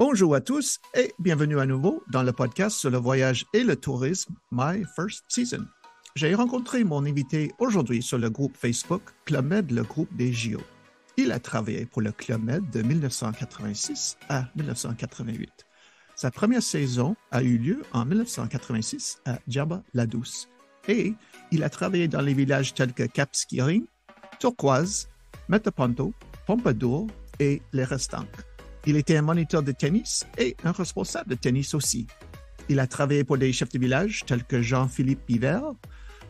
Bonjour à tous et bienvenue à nouveau dans le podcast sur le voyage et le tourisme My First Season. J'ai rencontré mon invité aujourd'hui sur le groupe Facebook Club Med, le groupe des JO. Il a travaillé pour le Club Med de 1986 à 1988. Sa première saison a eu lieu en 1986 à Djerba La Douce et il a travaillé dans les villages tels que Cap Skirring, Turquoise, Metaponto, Pompadour et les Restanques. Il était un moniteur de tennis et un responsable de tennis aussi. Il a travaillé pour des chefs de village tels que Jean-Philippe Pivert,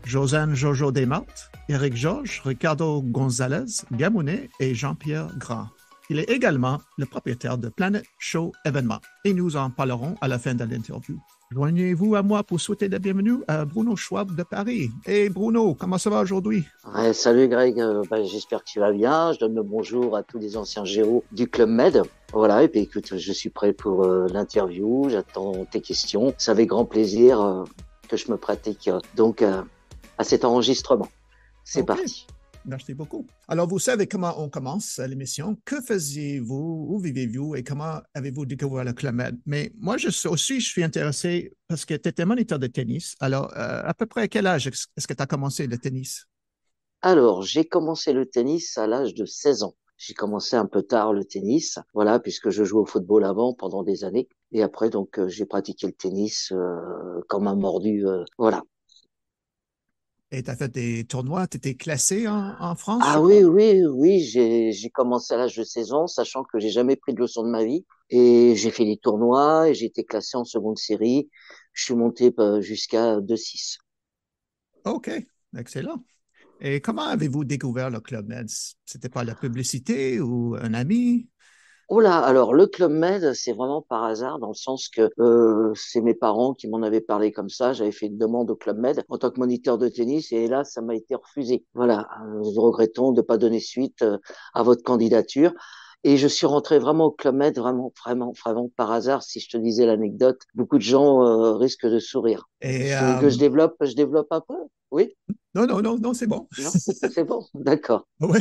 Josiane Jojo Desmartes, Éric Georges, Ricardo González, Gamounet et Jean-Pierre Grand. Il est également le propriétaire de Planet Show Événements et nous en parlerons à la fin de l'interview. Joignez-vous à moi pour souhaiter la bienvenue à Bruno Schwab de Paris. Hey Bruno, comment ça va aujourd'hui? Ouais, salut Greg, j'espère que tu vas bien. Je donne le bonjour à tous les anciens géos du Club Med. Voilà, et puis écoute, je suis prêt pour l'interview, j'attends tes questions. C'est avec grand plaisir que je me pratique à cet enregistrement. C'est parti. Merci beaucoup. Alors, vous savez comment on commence l'émission. Que faisiez-vous, où vivez-vous et comment avez-vous découvert le Club Med? Mais moi, je suis intéressé parce que tu étais moniteur de tennis. Alors, à peu près à quel âge est-ce que tu as commencé le tennis? Alors, j'ai commencé le tennis à l'âge de 16 ans. J'ai commencé un peu tard le tennis, voilà, puisque je jouais au football avant pendant des années. Et après, j'ai pratiqué le tennis comme un mordu, voilà. Et tu as fait des tournois, tu étais classé en France, je Ah crois? oui, oui, oui, j'ai commencé à l'âge de 16 ans, sachant que j'ai jamais pris de leçon de ma vie. Et j'ai fait les tournois et j'ai été classé en seconde série. Je suis monté jusqu'à 2-6. OK, excellent. Et comment avez-vous découvert le Club Med? C'était pas la publicité ou un ami? Oh là, alors le Club Med, c'est vraiment par hasard, dans le sens que c'est mes parents qui m'en avaient parlé comme ça. J'avais fait une demande au Club Med en tant que moniteur de tennis et hélas, ça m'a été refusé. Voilà, nous regrettons de ne pas donner suite à votre candidature. Et je suis rentré vraiment au Club Med, vraiment, vraiment, vraiment par hasard. Si je te disais l'anecdote, beaucoup de gens risquent de sourire. Et Tu veux que je développe un peu? Oui? non, non, non, non, c'est bon. Non? C'est bon? D'accord. Oui.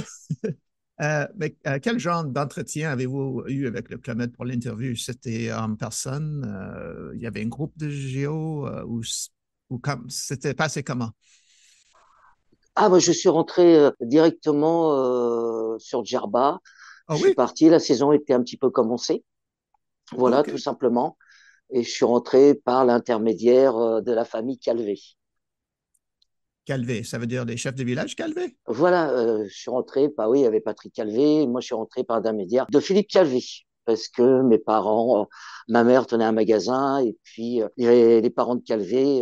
Mais quel genre d'entretien avez-vous eu avec le Club Med pour l'interview? C'était en personne? Il y avait un groupe de géo ou comme c'était passé comment? Ah, moi, je suis rentré directement sur Djerba. Ah Je suis oui? parti, la saison était un petit peu commencée, voilà, OK. tout simplement. Et je suis rentré par l'intermédiaire de la famille Calvé. Calvé, ça veut dire les chefs de village Calvé? Voilà, je suis rentré, bah oui, il y avait Patrick Calvé, moi je suis rentré par l'intermédiaire de Philippe Calvé. Parce que mes parents, ma mère tenait un magasin, et puis il y avait les parents de Calvé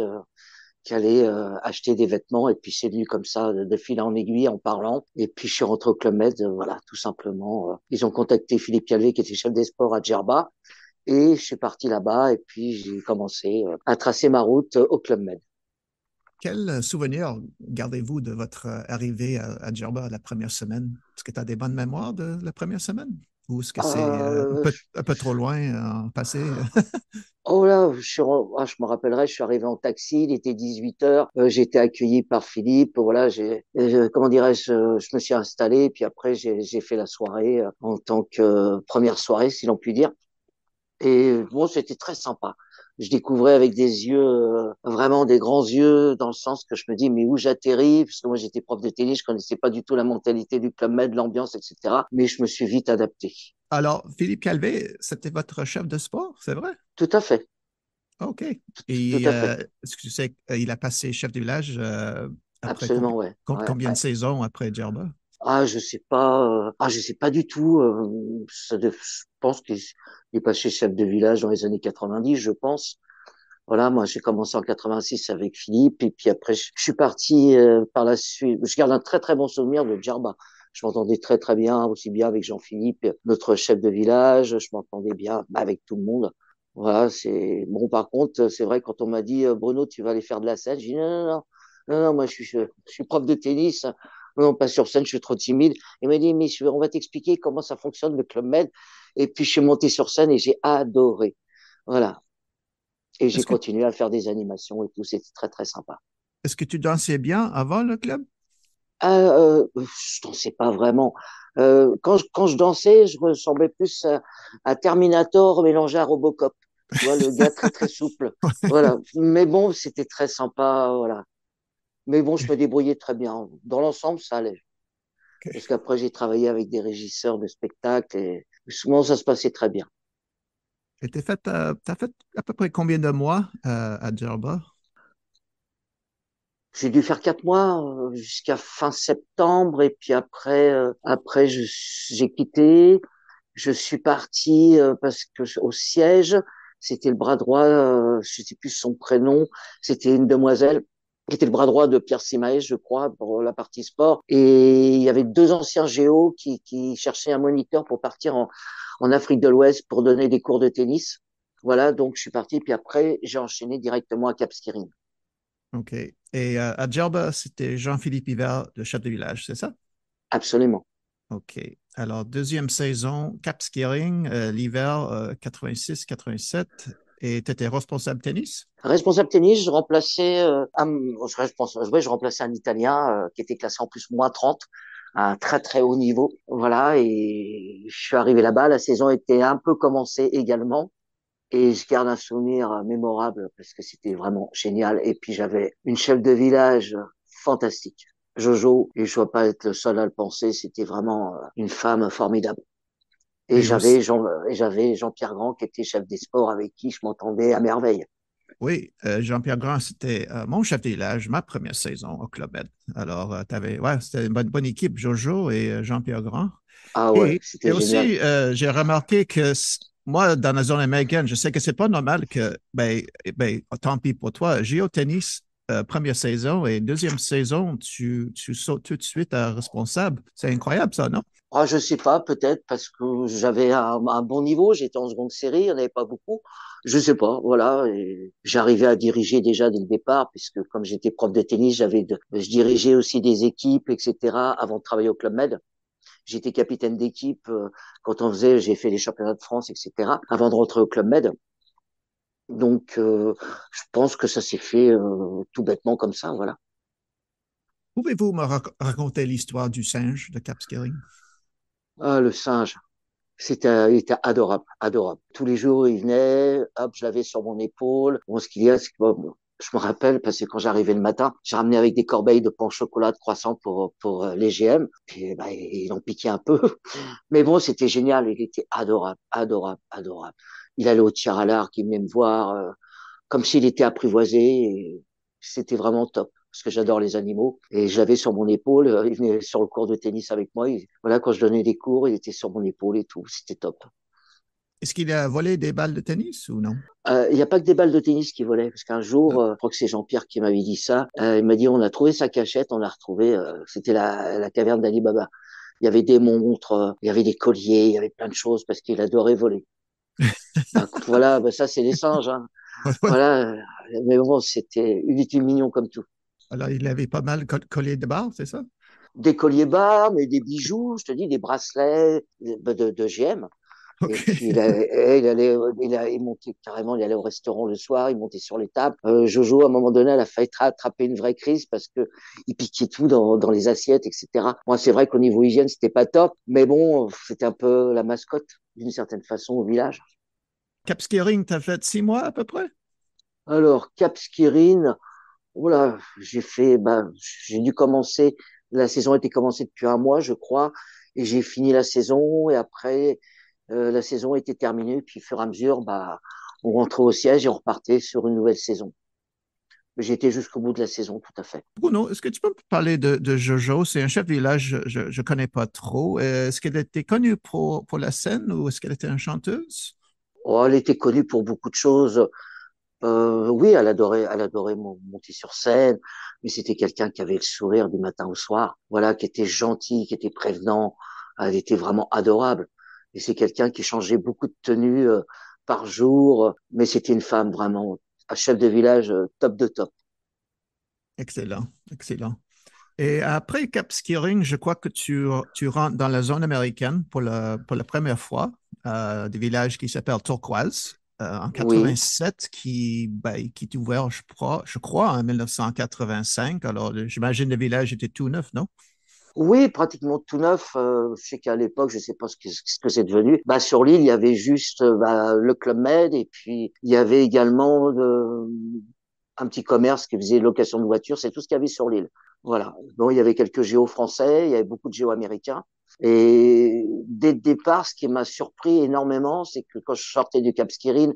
qui allaient acheter des vêtements, et puis c'est venu comme ça, de fil en aiguille, en parlant. Et puis je suis rentré au Club Med, voilà, tout simplement. Ils ont contacté Philippe Calvé, qui était chef des sports à Djerba. Et je suis parti là-bas et puis j'ai commencé à tracer ma route au Club Med. Quel souvenir gardez-vous de votre arrivée à Djerba la première semaine? Est-ce que tu as des bonnes mémoires de la première semaine? Ou est-ce que c'est Euh, un peu trop loin en passé? oh là, je me rappellerai, je suis arrivé en taxi, il était 18 heures, j'ai été accueilli par Philippe, voilà, comment dirais-je, je me suis installé, et puis après j'ai fait la soirée en tant que première soirée, si l'on peut dire. Et bon, c'était très sympa. Je découvrais avec des yeux, vraiment des grands yeux, dans le sens que je me dis, mais où j'atterris? Parce que moi, j'étais prof de tennis, je connaissais pas du tout la mentalité du Club Med, l'ambiance, etc. Mais je me suis vite adapté. Alors, Philippe Calvé, c'était votre chef de sport, c'est vrai? Tout à fait, OK. tout Et à fait. est-ce que tu sais qu'il a passé chef de village après Absolument, ouais. Ouais, combien de ouais. saisons après Djerba? Je sais pas du tout. Je pense qu'il est passé chef de village dans les années 90, je pense. Voilà, moi j'ai commencé en 86 avec Philippe et puis après je suis parti par la suite. Je garde un très très bon souvenir de Djerba. Je m'entendais très très bien, aussi bien avec Jean-Philippe, notre chef de village. Je m'entendais bien avec tout le monde. Voilà, c'est bon. Par contre, c'est vrai quand on m'a dit Bruno, tu vas aller faire de la scène, j'ai dit non non non non non, moi je suis prof de tennis. Non, non, pas sur scène, je suis trop timide. Il m'a dit mais on va t'expliquer comment ça fonctionne le Club Med. Et puis je suis monté sur scène et j'ai adoré. Voilà. Et j'ai Est-ce que, continué à faire des animations et tout. C'était très, très sympa. est-ce que tu dansais bien avant le club? Je dansais pas vraiment. Quand je dansais, je ressemblais plus à Terminator mélangé à Robocop. Tu vois, le gars très très souple. Voilà. Mais bon, c'était très sympa. Voilà. Mais bon, je me débrouillais très bien. Dans l'ensemble, ça allait. Parce OK. qu'après, j'ai travaillé avec des régisseurs de spectacles et souvent, ça se passait très bien. Et t'as fait à peu près combien de mois à Djerba? J'ai dû faire 4 mois jusqu'à fin septembre et puis après j'ai quitté. Je suis parti parce que au siège, c'était le bras droit, je sais plus son prénom, c'était une demoiselle qui était le bras droit de Pierre Simaes, je crois, pour la partie sport. Et il y avait deux anciens géos qui cherchaient un moniteur pour partir en Afrique de l'Ouest pour donner des cours de tennis. Voilà, donc je suis parti. Puis après, j'ai enchaîné directement à Cap Skirring. OK. Et à Djerba, c'était Jean-Philippe Hiver, le chef de village, c'est ça? Absolument. OK. Alors, deuxième saison, Cap Skiring, l'hiver 86-87. Et tu étais responsable tennis? Responsable tennis, je remplaçais je remplaçais un Italien qui était classé en plus -30, à un très très haut niveau. Voilà, et je suis arrivé là-bas. La saison était un peu commencée également, et je garde un souvenir mémorable parce que c'était vraiment génial. Et puis j'avais une chef de village fantastique, Jojo, et je ne dois pas être le seul à le penser. C'était vraiment une femme formidable. Et Et aussi, j'avais Jean-Pierre Grand qui était chef des sports avec qui je m'entendais à merveille. oui, Jean-Pierre Grand, c'était mon chef de village, ma première saison au Club Med. Alors, ouais, c'était une bonne équipe, Jojo et Jean-Pierre Grand. Ah ouais, Et c'était génial. aussi, j'ai remarqué que moi, dans la zone américaine, je sais que c'est pas normal que, tant pis pour toi, géotennis, première saison et deuxième saison, tu sautes tout de suite à responsable. C'est incroyable, ça, non? Ah, je sais pas, peut-être parce que j'avais un bon niveau, j'étais en seconde série, il n'y en avait pas beaucoup. Je sais pas, voilà. Et j'arrivais à diriger déjà dès le départ, puisque comme j'étais prof de tennis, je dirigeais aussi des équipes, etc. avant de travailler au Club Med. J'étais capitaine d'équipe quand j'ai fait les championnats de France, etc. avant de rentrer au Club Med. Donc, je pense que ça s'est fait tout bêtement comme ça, voilà. Pouvez-vous me raconter l'histoire du singe de Cap Skirring? Ah, le singe. Il était adorable, adorable. Tous les jours, il venait, hop, je l'avais sur mon épaule. Bon, ce qu'il y a, c'est que bon, je me rappelle parce que quand j'arrivais le matin, j'ai ramené avec des corbeilles de pain au chocolat, de croissants pour les GM. Puis, bah, il en piquait un peu. Mais bon, c'était génial. Il était adorable, adorable, adorable. Il allait au tir à l'arc, il venait me voir comme s'il était apprivoisé. Et c'était vraiment top. Parce que j'adore les animaux. Et je l'avais sur mon épaule. Il venait sur le cours de tennis avec moi. Voilà, quand je donnais des cours, il était sur mon épaule et tout. C'était top. Est-ce qu'il a volé des balles de tennis ou non? Il n'y a pas que des balles de tennis qui volaient, parce qu'un jour, je crois que c'est Jean-Pierre qui m'avait dit ça, il m'a dit on a trouvé sa cachette, on l'a retrouvé, c'était la caverne d'Ali Baba. Il y avait des montres, il y avait des colliers, il y avait plein de choses parce qu'il adorait voler. Bah, écoute, voilà, bah, ça c'est les singes, hein. Voilà, mais bon, il était mignon comme tout. Alors, il avait pas mal collé de barres, c'est ça? Des colliers bas, mais des bijoux, je te dis, des bracelets de GM. Et puis OK. il montait carrément, il allait au restaurant le soir, il montait sur les tables. Jojo, à un moment donné, elle a failli attraper une vraie crise parce que il piquait tout dans les assiettes, etc. Moi, c'est vrai qu'au niveau hygiène, c'était pas top, mais bon, c'était un peu la mascotte d'une certaine façon au village. Cap Skiring, t'as fait 6 mois à peu près? Alors, Cap Skirin, voilà, j'ai dû commencer. La saison était commencée depuis un mois, je crois, et j'ai fini la saison. Et après, la saison était terminée. Puis, au fur et à mesure, bah, on rentrait au siège et on repartait sur une nouvelle saison. Mais j'étais jusqu'au bout de la saison, tout à fait. Bruno, est-ce que tu peux me parler de Jojo? C'est un chef de village, je connais pas trop. Est-ce qu'elle était connue pour la scène ou est-ce qu'elle était une chanteuse? Oh, elle était connue pour beaucoup de choses. Oui, elle adorait monter sur scène, mais c'était quelqu'un qui avait le sourire du matin au soir. Voilà, qui était gentil, qui était prévenant. Elle était vraiment adorable. Et c'est quelqu'un qui changeait beaucoup de tenues par jour, mais c'était une femme vraiment, un chef de village top de top. Excellent, excellent. Et après Cap Skiring, je crois que tu rentres dans la zone américaine pour la première fois, des villages qui s'appellent Turquoise. en Oui. 87 qui est ouvert, je crois, en 1985. Alors, j'imagine le village était tout neuf, non? Oui, pratiquement tout neuf. Je sais qu'à l'époque, je sais pas ce que c'est devenu. Bah, sur l'île, il y avait juste le Club Med et puis il y avait également un petit commerce qui faisait location de voitures. C'est tout ce qu'il y avait sur l'île. Voilà. Bon, il y avait quelques géos français, il y avait beaucoup de géos américains. Et dès le départ, ce qui m'a surpris énormément, c'est que quand je sortais du Cap Skirring,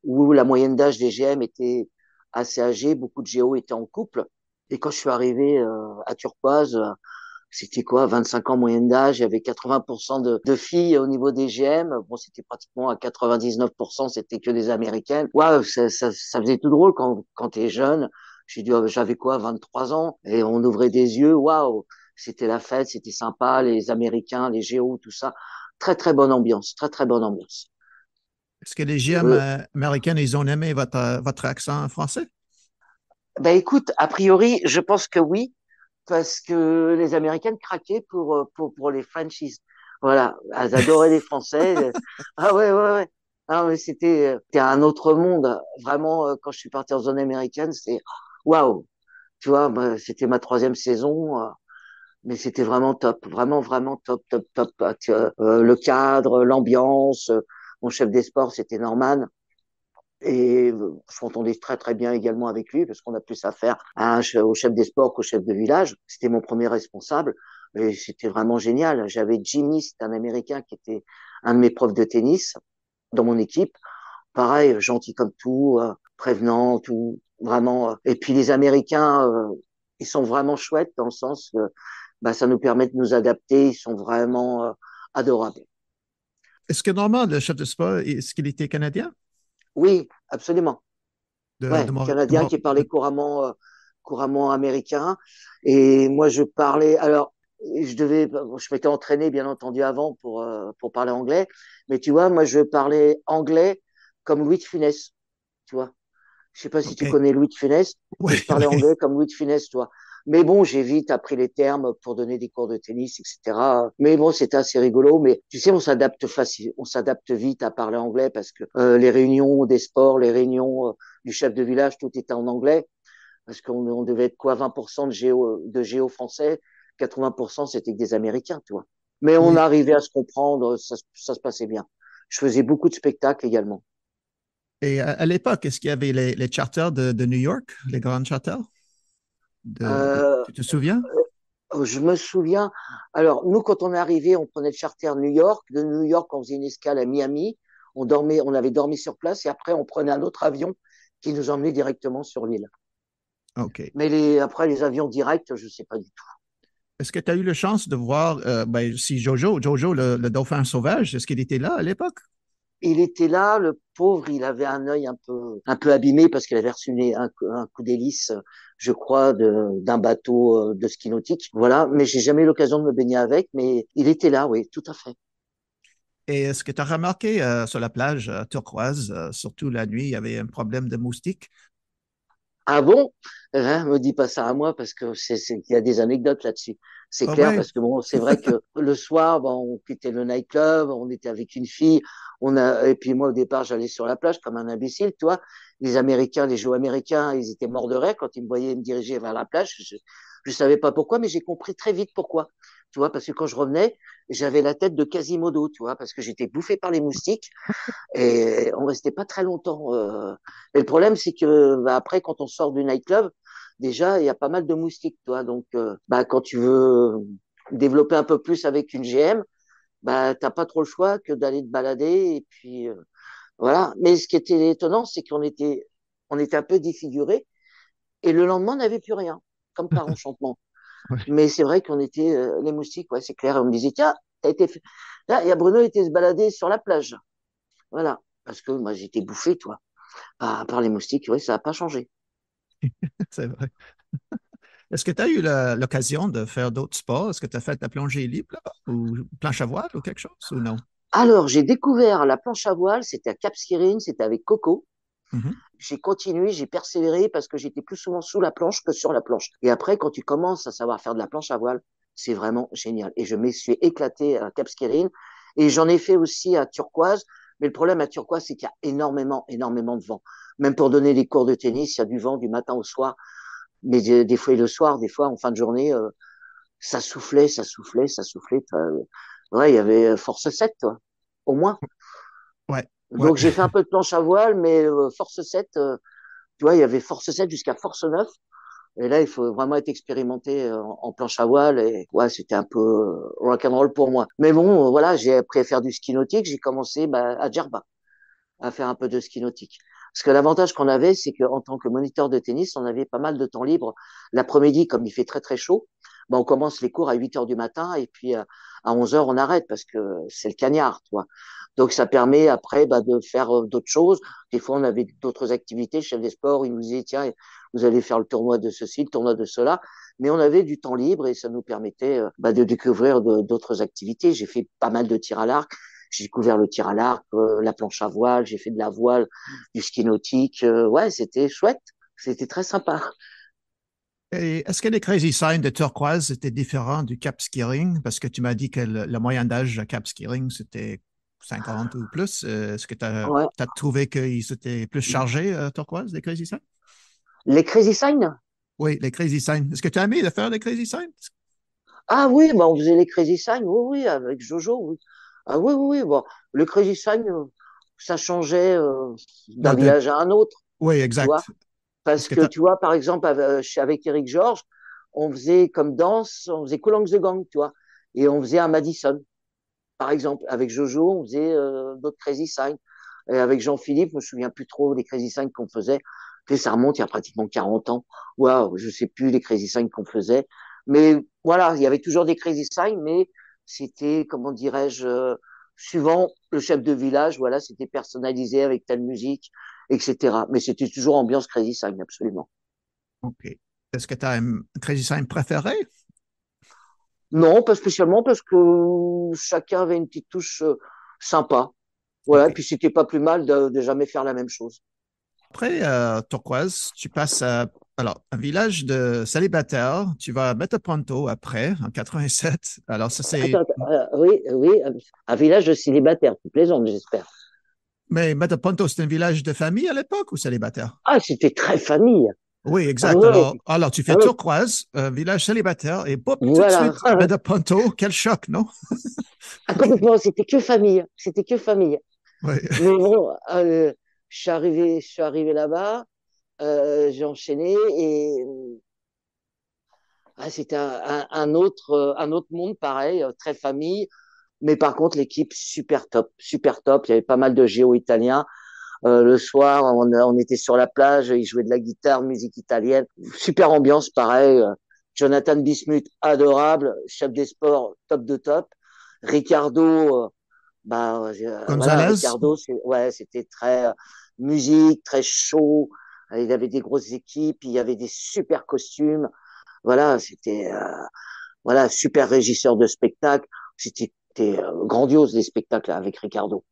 où la moyenne d'âge des GM était assez âgée, beaucoup de géos étaient en couple. Et quand je suis arrivé à Turquoise, c'était quoi, 25 ans moyenne d'âge, il y avait 80% de filles au niveau des GM. Bon, c'était pratiquement à 99%, c'était que des Américaines. Waouh, ça faisait tout drôle quand t'es jeune. J'ai dit, j'avais quoi, 23 ans, et on ouvrait des yeux. Waouh, c'était la fête, c'était sympa, les Américains, les géos, tout ça. Très, très bonne ambiance, très, très bonne ambiance. Est-ce que les GM Euh, américaines, ils ont aimé votre accent français? ben écoute, a priori, je pense que oui, parce que les Américaines craquaient pour les franchises. Voilà, elles adoraient les Français. Ah ouais, ouais, ouais. Ah, mais c'était un autre monde. Vraiment, quand je suis parti en zone américaine, c'est waouh. Tu vois, bah, c'était ma troisième saison, mais c'était vraiment top, vraiment, vraiment top, top, top. Ah, le cadre, l'ambiance, mon chef des sports, c'était Norman. Et je m'entendais très très bien également avec lui parce qu'on a plus affaire au chef des sports qu'au chef de village. C'était mon premier responsable et c'était vraiment génial. J'avais Jimmy, c'est un Américain qui était un de mes profs de tennis dans mon équipe. Pareil, gentil comme tout, prévenant, tout, vraiment. Et puis les Américains, ils sont vraiment chouettes dans le sens que bah, ça nous permet de nous adapter. Ils sont vraiment adorables. Est-ce que Normand, le chef de sport, est-ce qu'il était canadien? Oui, absolument. De Ouais, Canadien qui parlait couramment américain. Et moi, je parlais. Alors, je m'étais entraîné bien entendu avant pour parler anglais. Mais tu vois, moi, je parlais anglais comme Louis de Funès. Tu vois, je sais pas si tu OK. connais Louis de Funès, Oui, mais je parlais oui. anglais comme Louis de Funès, toi. Mais bon, j'ai vite appris les termes pour donner des cours de tennis, etc. Mais bon, c'était assez rigolo. Mais tu sais, on s'adapte vite à parler anglais parce que les réunions des sports, les réunions du chef de village, tout était en anglais. Parce qu'on devait être quoi, 20% de géo français, 80% c'était que des Américains, tu vois. Mais on Oui. arrivait à se comprendre, ça se passait bien. Je faisais beaucoup de spectacles également. Et à l'époque, est-ce qu'il y avait les charters de New York, les grands charters? Euh, Tu te souviens? Je me souviens. Alors, nous, quand on est arrivé, on prenait le charter New York. De New York, on faisait une escale à Miami. On avait dormi sur place et après, on prenait un autre avion qui nous emmenait directement sur l'île. OK. Mais après, les avions directs, je sais pas du tout. Est-ce que tu as eu la chance de voir si Jojo, le dauphin sauvage, est-ce qu'il était là à l'époque? Il était là, le pauvre, il avait un œil un peu abîmé parce qu'il avait reçu un coup d'hélice, je crois, d'un bateau de ski nautique. Voilà, mais j'ai jamais eu l'occasion de me baigner avec, mais il était là, oui, tout à fait. Et est-ce que tu as remarqué sur la plage turquoise, surtout la nuit, il y avait un problème de moustiques? Ah bon? Me dis pas ça à moi parce que il y a des anecdotes là-dessus. C'est Ah clair ouais, parce que bon, c'est vrai que le soir, bon, on quittait le nightclub, on était avec une fille, et puis moi au départ, j'allais sur la plage comme un imbécile, toi. Les Américains, les joueurs américains, ils étaient morts de rire quand ils me voyaient me diriger vers la plage. Je savais pas pourquoi, mais j'ai compris très vite pourquoi. Tu vois, parce que quand je revenais, j'avais la tête de Quasimodo, tu vois, parce que j'étais bouffé par les moustiques. Et on restait pas très longtemps. Et le problème, c'est que bah, après, quand on sort du nightclub, déjà, il y a pas mal de moustiques, toi. Donc, bah, quand tu veux développer un peu plus avec une GM, bah, t'as pas trop le choix que d'aller te balader. Et puis, voilà. Mais ce qui était étonnant, c'est on était un peu défiguré. Et le lendemain, on n'avait plus rien, comme par enchantement. ouais. Mais c'est vrai qu'on était les moustiques, ouais, c'est clair. Et on me disait, tiens, t'as été fait... Là, il y a Bruno était se balader sur la plage. Voilà. Parce que moi, j'étais bouffé, toi. À part les moustiques, oui, ça n'a pas changé. C'est vrai. Est-ce que tu as eu l'occasion de faire d'autres sports? Est-ce que tu as fait la plongée libre là, ou planche à voile ou quelque chose ou non? Alors, j'ai découvert la planche à voile, c'était à Cap Skirring, c'était avec Coco. Mhm. J'ai continué, j'ai persévéré parce que j'étais plus souvent sous la planche que sur la planche. Et après, quand tu commences à savoir faire de la planche à voile, c'est vraiment génial. Et je me suis éclaté à Cap Skirring. Et j'en ai fait aussi à Turquoise. Mais le problème à Turquoise, c'est qu'il y a énormément de vent. Même pour donner des cours de tennis, il y a du vent du matin au soir. Mais des fois, et le soir, des fois, en fin de journée, ça soufflait. Ouais, il y avait force 7, toi, au moins. Ouais, ouais. Donc, j'ai fait un peu de planche à voile, mais force 7, tu vois, il y avait force 7 jusqu'à force 9. Et là, il faut vraiment être expérimenté en planche à voile. Et ouais, c'était un peu rock'n'roll pour moi. Mais bon, voilà, j'ai appris à faire du ski nautique. J'ai commencé à Djerba, à faire un peu de ski nautique. Parce que l'avantage qu'on avait, c'est qu'en tant que moniteur de tennis, on avait pas mal de temps libre. L'après-midi, comme il fait très très chaud, on commence les cours à 8 heures du matin et puis à 11 heures, on arrête parce que c'est le cagnard, tu vois. Donc ça permet après de faire d'autres choses. Des fois, on avait d'autres activités. Le chef des sports, il nous disait, tiens, vous allez faire le tournoi de ceci, le tournoi de cela. Mais on avait du temps libre et ça nous permettait de découvrir d'autres activités. J'ai fait pas mal de tir à l'arc. J'ai découvert le tir à l'arc, la planche à voile, j'ai fait de la voile, du ski nautique. Ouais, c'était chouette. C'était très sympa. Et est-ce que les Crazy Signs de Turquoise étaient différents du Cap Skiing? Parce que tu m'as dit que le moyen d'âge à Cap Skiing, c'était 50 ou plus. Est-ce que tu as, Ouais. trouvé qu'ils étaient plus chargés, Turquoise, les Crazy Signs? Les Crazy Signs? Oui, les Crazy Signs. Est-ce que tu as aimé de faire les Crazy Signs? Ah oui, on faisait les Crazy Signs, oui, oui, avec Jojo, oui. Ah oui, oui, oui, bon, le Crazy Sign, ça changeait d'un Non, village à un autre, oui, tu vois. exact. Est-ce Parce que que, tu as... tu vois, par exemple, avec Eric Georges, on faisait comme danse, on faisait Cool the Gang, tu vois. Et on faisait un Madison, par exemple. Avec Jojo, on faisait d'autres Crazy Signs. Et avec Jean-Philippe, je me souviens plus trop des Crazy Signs qu'on faisait. Tu sais, ça remonte il y a pratiquement 40 ans. Waouh, je sais plus les Crazy Signs qu'on faisait. Mais voilà, il y avait toujours des Crazy Signs, mais c'était, comment dirais-je, suivant le chef de village, voilà, c'était personnalisé avec telle musique, etc. Mais c'était toujours ambiance Crazy Sign, absolument. OK. Est-ce que tu as un Crazy Sign préféré? Non, pas spécialement, parce que chacun avait une petite touche sympa. Voilà, et OK. puis c'était pas plus mal de jamais faire la même chose. Après Turquoise, tu passes à alors, un village de célibataires. Tu vas à Metaponto après, en 87. Alors, ça, c'est. Oui, oui, un village de célibataires, tu plaisantes, j'espère. Mais Metaponto, c'est un village de famille à l'époque ou célibataire? Ah, c'était très famille. Oui, Ah exact. ouais, Alors tu fais ah ouais, Turquoise, un village célibataire, et boum, tout de voilà. suite, Metaponto. Quel choc, non? Ah, complètement, c'était que famille. Oui. Mais bon, je suis arrivé là-bas, j'ai enchaîné et c'était un autre monde, pareil, très famille. Mais par contre, l'équipe super top, super top. Il y avait pas mal de géo-italiens. Le soir, on était sur la plage, ils jouaient de la guitare, musique italienne. Super ambiance, pareil. Jonathan Bismuth, adorable. Chef des sports, top de top. Ricardo, voilà, Gonzalez, Ricardo, ouais, c'était très musique, très chaud. Il avait des grosses équipes, il y avait des super costumes. Voilà, c'était voilà, super régisseur de spectacle. C'était grandiose les spectacles avec Ricardo.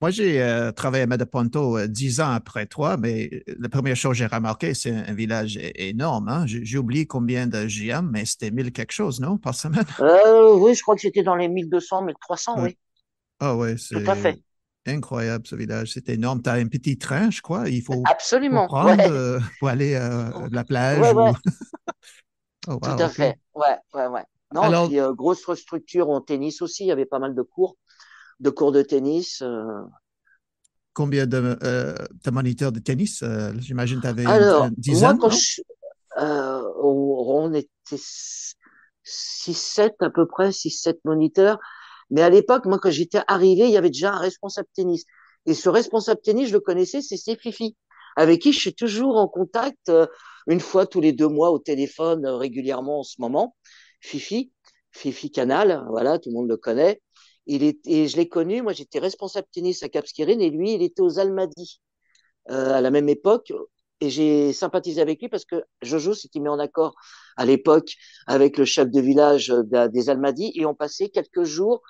moi j'ai travaillé à Metaponto 10 ans après toi, mais la première chose que j'ai remarqué, c'est un village énorme. Hein. J'ai oublié combien de GM, mais c'était 1000 quelque chose, non, par semaine? Oui, je crois que c'était dans les 1200, 1300, Ouais. oui, Ah ouais, tout à c'est fait. incroyable ce village. C'est énorme. Tu as un petit train, je crois. Faut Absolument, ouais, prendre pour aller à la ouais, plage ouais, ou. Oh, tout wow, à OK. fait, ouais, ouais, ouais. Non, et Alors, puis grosse structure en tennis aussi, il y avait pas mal de cours de tennis. combien de moniteurs de tennis? J'imagine que tu avais une Alors, moi, dizaine, non? on était 6-7 à peu près, 6-7 moniteurs. Mais à l'époque, moi, quand j'étais arrivé, il y avait déjà un responsable tennis. Et ce responsable tennis, je le connaissais, c'est Fifi, avec qui je suis toujours en contact, une fois tous les 2 mois au téléphone, régulièrement en ce moment. Fifi, Fifi Canal, voilà, tout le monde le connaît. Et je l'ai connu, moi j'étais responsable tennis à Cap Skirring et lui, il était aux Almadies à la même époque. Et j'ai sympathisé avec lui parce que Jojo s'était mis en accord à l'époque avec le chef de village des Almadies et on passait quelques jours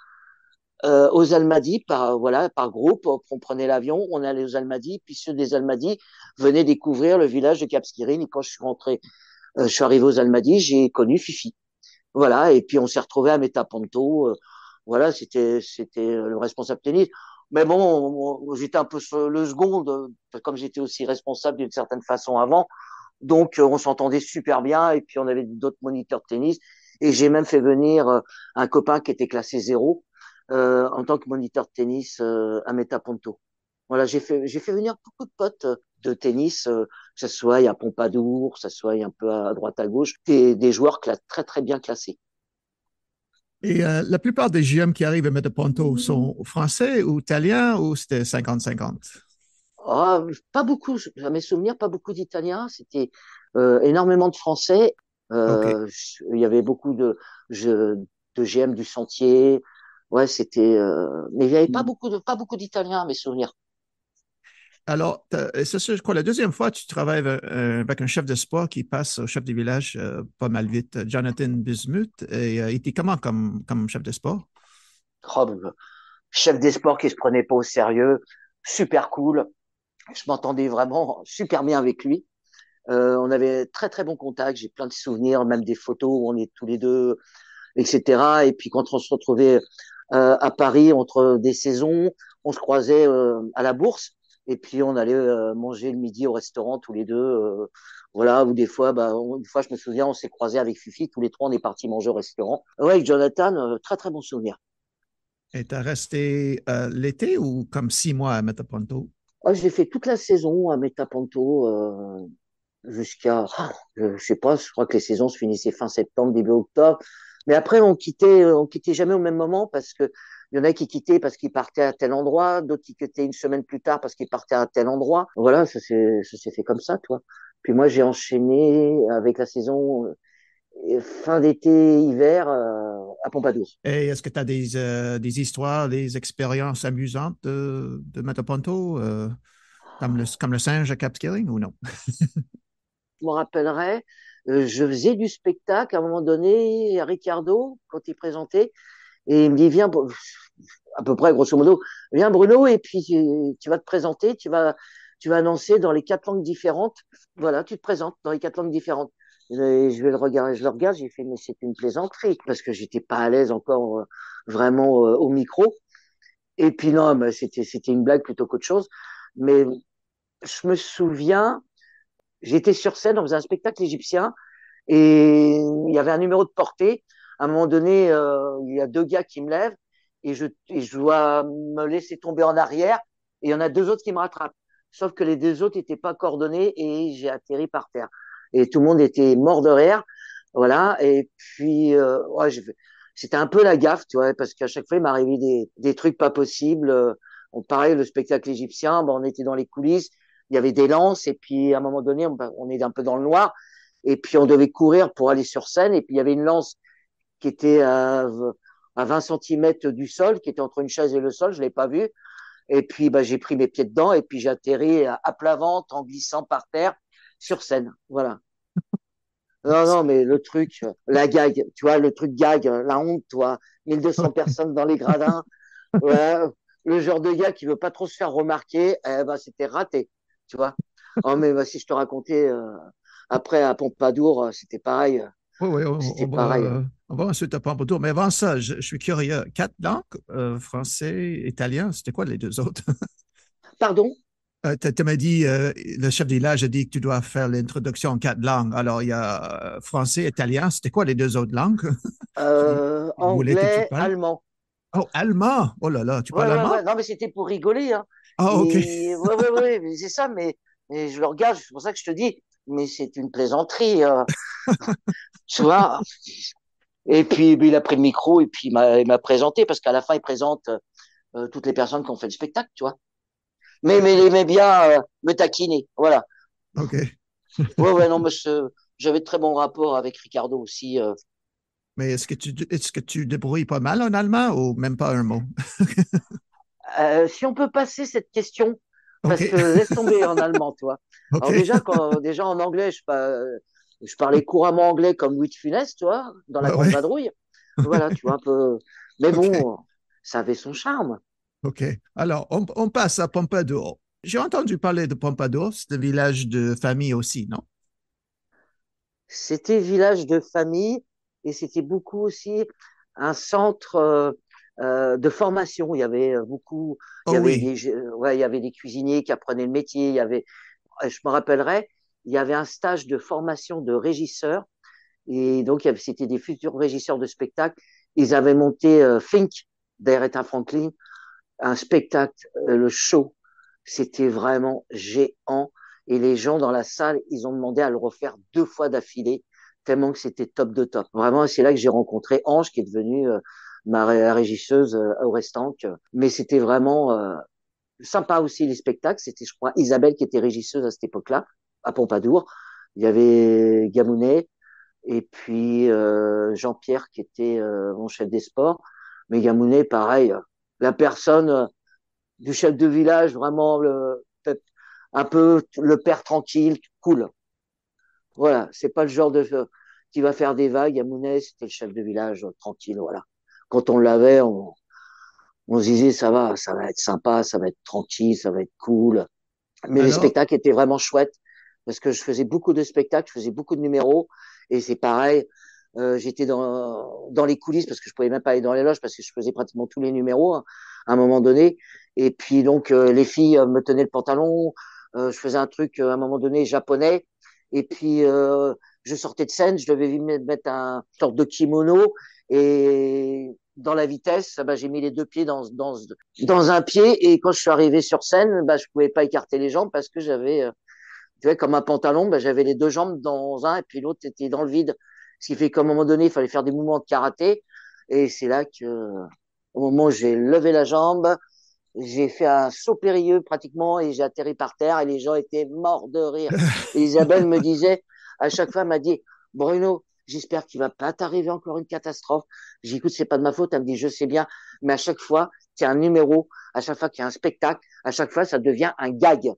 aux Almadies par groupe. On prenait l'avion, on allait aux Almadies, puis ceux des Almadies venaient découvrir le village de Cap Skirring. Et quand je suis rentré, je suis arrivé aux Almadies, j'ai connu Fifi. Voilà, et puis on s'est retrouvé à Metaponto. Voilà, c'était le responsable tennis. Mais bon, j'étais un peu le second, comme j'étais aussi responsable d'une certaine façon avant. Donc, on s'entendait super bien. Et puis, on avait d'autres moniteurs de tennis. Et j'ai même fait venir un copain qui était classé zéro en tant que moniteur de tennis à Metaponto. Voilà, j'ai fait venir beaucoup de potes de tennis, que ce soit à Pompadour, que ce soit un peu à droite à gauche, des joueurs très très bien classés. Et la plupart des GM qui arrivent à Metaponto sont français ou italiens ou c'était 50-50? Ah, pas beaucoup, à mes souvenirs, pas beaucoup d'Italiens. C'était énormément de Français. OK. Euh, il y avait beaucoup je- de GM du Sentier. Ouais, c'était. Mais il y avait pas beaucoup d'Italiens à mes souvenirs. Alors, c'est ça, je crois, la deuxième fois, tu travailles avec un chef de sport qui passe au chef du village pas mal vite, Jonathan Bismuth. Et il était comment comme chef de sport? Oh, chef des sports qui se prenait pas au sérieux, super cool. Je m'entendais vraiment super bien avec lui. On avait très très bon contact. J'ai plein de souvenirs, même des photos où on est tous les deux, etc. Et puis quand on se retrouvait à Paris entre des saisons, on se croisait à la Bourse et puis on allait manger le midi au restaurant tous les deux. Voilà, ou des fois, une fois, je me souviens, on s'est croisés avec Fifi, tous les trois, on est partis manger au restaurant. Ouais, avec Jonathan, très très bon souvenir. Et t'as resté l'été ou comme 6 mois à Metaponto? Ouais, j'ai fait toute la saison à Metaponto jusqu'à, je sais pas, je crois que les saisons se finissaient fin septembre, début octobre. Mais après, on quittait jamais au même moment parce que il y en a qui quittaient parce qu'ils partaient à tel endroit, d'autres qui quittaient une semaine plus tard parce qu'ils partaient à tel endroit. Voilà, ça s'est fait comme ça, toi. Puis moi, j'ai enchaîné avec la saison fin d'été, hiver à Pompadour. Et est-ce que tu as des histoires, des expériences amusantes de Metaponto, comme le singe à Capskilling ou non? Je me rappellerai, je faisais du spectacle à un moment donné à Ricardo quand il présentait. Et il me dit, viens, à peu près, grosso modo, viens Bruno, et puis tu vas te présenter, tu vas annoncer dans les 4 langues différentes. Voilà, tu te présentes dans les 4 langues différentes. Et je vais le regarder, je le regarde, j'ai fait, mais c'est une plaisanterie, parce que j'étais pas à l'aise encore vraiment au micro. Et puis non, mais c'était une blague plutôt qu'autre chose. Mais je me souviens, j'étais sur scène, on faisait un spectacle égyptien, et il y avait un numéro de portée. À un moment donné, il y a deux gars qui me lèvent et je dois me laisser tomber en arrière. Et il y en a deux autres qui me rattrapent. Sauf que les deux autres n'étaient pas coordonnés et j'ai atterri par terre. Et tout le monde était mort de rire. Voilà. Et puis, ouais, c'était un peu la gaffe, tu vois, parce qu'à chaque fois, il m'arrivait des trucs pas possibles. Pareil, le spectacle égyptien, on était dans les coulisses, il y avait des lances, et puis à un moment donné, on est un peu dans le noir. Et puis on devait courir pour aller sur scène. Et puis il y avait une lance qui était à 20 centimètres du sol, qui était entre une chaise et le sol. Je l'ai pas vue. Et puis j'ai pris mes pieds dedans et puis j'ai atterri à plat ventre en glissant par terre sur scène. Voilà. Non, non, mais le truc, la gag, tu vois, le truc gag, la honte, toi, 1200 personnes dans les gradins, ouais, le genre de gars qui veut pas trop se faire remarquer, c'était raté, tu vois. Oh, mais si je te racontais, après à Pompadour, Oui, oui, c'était pareil. on va ensuite à Pompadour. Mais avant ça, je suis curieux. 4 langues, français, italien, c'était quoi les deux autres? Pardon? Tu m'as dit, le chef de village a dit que tu dois faire l'introduction en 4 langues. Alors, il y a français, italien. C'était quoi les deux autres langues qui voulaient que tu Anglais, parles? allemand. Oh, allemand. Oh là là, tu Ouais, parles ouais, allemand? ouais. Non, mais c'était pour rigoler, hein. Ah, OK. Ouais, ouais, ouais, mais c'est ça, mais je le regarde, c'est pour ça que je te dis, mais c'est une plaisanterie, tu vois. Et puis, il a pris le micro et puis il m'a présenté parce qu'à la fin, il présente toutes les personnes qui ont fait le spectacle, tu vois. Mais il aimait bien me taquiner, voilà. OK. Ouais, ouais, non, mais j'avais de très bons rapports avec Ricardo aussi. Mais est-ce que tu débrouilles pas mal en allemand ou même pas un mot? Si on peut passer cette question, parce OK. que laisse tomber en allemand, toi. Alors OK. déjà en anglais, je parlais couramment anglais comme Louis de Funès, tu vois, dans La Ouais, Grande ouais. Vadrouille. Voilà, tu vois, un peu. Mais OK. bon, ça avait son charme. OK. Alors, on passe à Pompadour. J'ai entendu parler de Pompadour, c'est un village de famille aussi, non? C'était village de famille et c'était beaucoup aussi un centre de formation. Il y avait beaucoup, il y Oh avait oui. des, ouais, il y avait des cuisiniers qui apprenaient le métier. Il y avait, je me rappellerai, il y avait un stage de formation de régisseur. Et donc, c'était des futurs régisseurs de spectacle. Ils avaient monté Think d'Aretha Franklin, un spectacle, le show. C'était vraiment géant. Et les gens dans la salle, ils ont demandé à le refaire 2 fois d'affilée, tellement que c'était top de top. Vraiment, c'est là que j'ai rencontré Ange, qui est devenue ma régisseuse au restant. Mais c'était vraiment sympa aussi les spectacles. C'était, je crois, Isabelle qui était régisseuse à cette époque-là, à Pompadour. Il y avait Gamounet et puis Jean-Pierre qui était mon chef des sports. Mais Gamounet, pareil, la personne du chef de village, vraiment un peu le père tranquille, cool. Voilà, c'est pas le genre de qui va faire des vagues. Gamounet, c'était le chef de village tranquille, voilà. Quand on l'avait, on se disait ça va être sympa, ça va être tranquille, ça va être cool. Mais les Alors, spectacles étaient vraiment chouettes parce que je faisais beaucoup de spectacles, je faisais beaucoup de numéros et c'est pareil. J'étais dans les coulisses parce que je pouvais même pas aller dans les loges parce que je faisais pratiquement tous les numéros hein, à un moment donné. Et puis donc les filles me tenaient le pantalon. Je faisais un truc à un moment donné japonais. Et puis je sortais de scène, je devais mettre un sorte de kimono et dans la vitesse, bah, j'ai mis les deux pieds dans un pied et quand je suis arrivé sur scène, bah, je pouvais pas écarter les jambes parce que j'avais, tu vois, comme un pantalon, bah, j'avais les deux jambes dans un et puis l'autre était dans le vide. Ce qui fait qu'à un moment donné, il fallait faire des mouvements de karaté et c'est là que, au moment où j'ai levé la jambe, j'ai fait un saut périlleux pratiquement et j'ai atterri par terre et les gens étaient morts de rire. Et Isabelle me disait, à chaque fois, elle m'a dit, Bruno, j'espère qu'il va pas t'arriver encore une catastrophe. J'ai dit, écoute, c'est pas de ma faute. Elle me dit, je sais bien, mais à chaque fois, c'est un numéro, à chaque fois qu'il y a un spectacle, à chaque fois, ça devient un gag,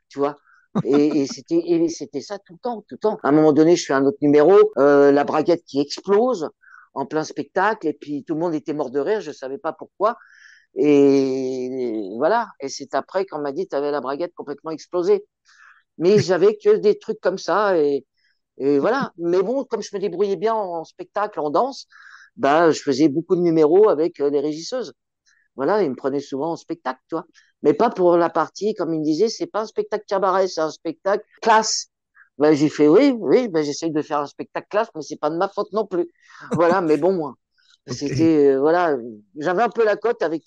tu vois. Et c'était ça tout le temps, tout le temps. À un moment donné, je fais un autre numéro, la braguette qui explose en plein spectacle, et puis tout le monde était mort de rire, je savais pas pourquoi. Et voilà. Et c'est après qu'on m'a dit, tu avais la braguette complètement explosée. Mais j'avais que des trucs comme ça. Et voilà. Mais bon, comme je me débrouillais bien en spectacle, en danse, bah, je faisais beaucoup de numéros avec les régisseuses. Voilà, ils me prenaient souvent en spectacle, toi. Mais pas pour la partie, comme ils me disaient, c'est pas un spectacle cabaret, c'est un spectacle classe. Ben, j'ai fait oui, oui, ben, j'essaye de faire un spectacle classe, mais c'est pas de ma faute non plus. Voilà, mais bon, moi, OK. c'était, voilà, j'avais un peu la cote avec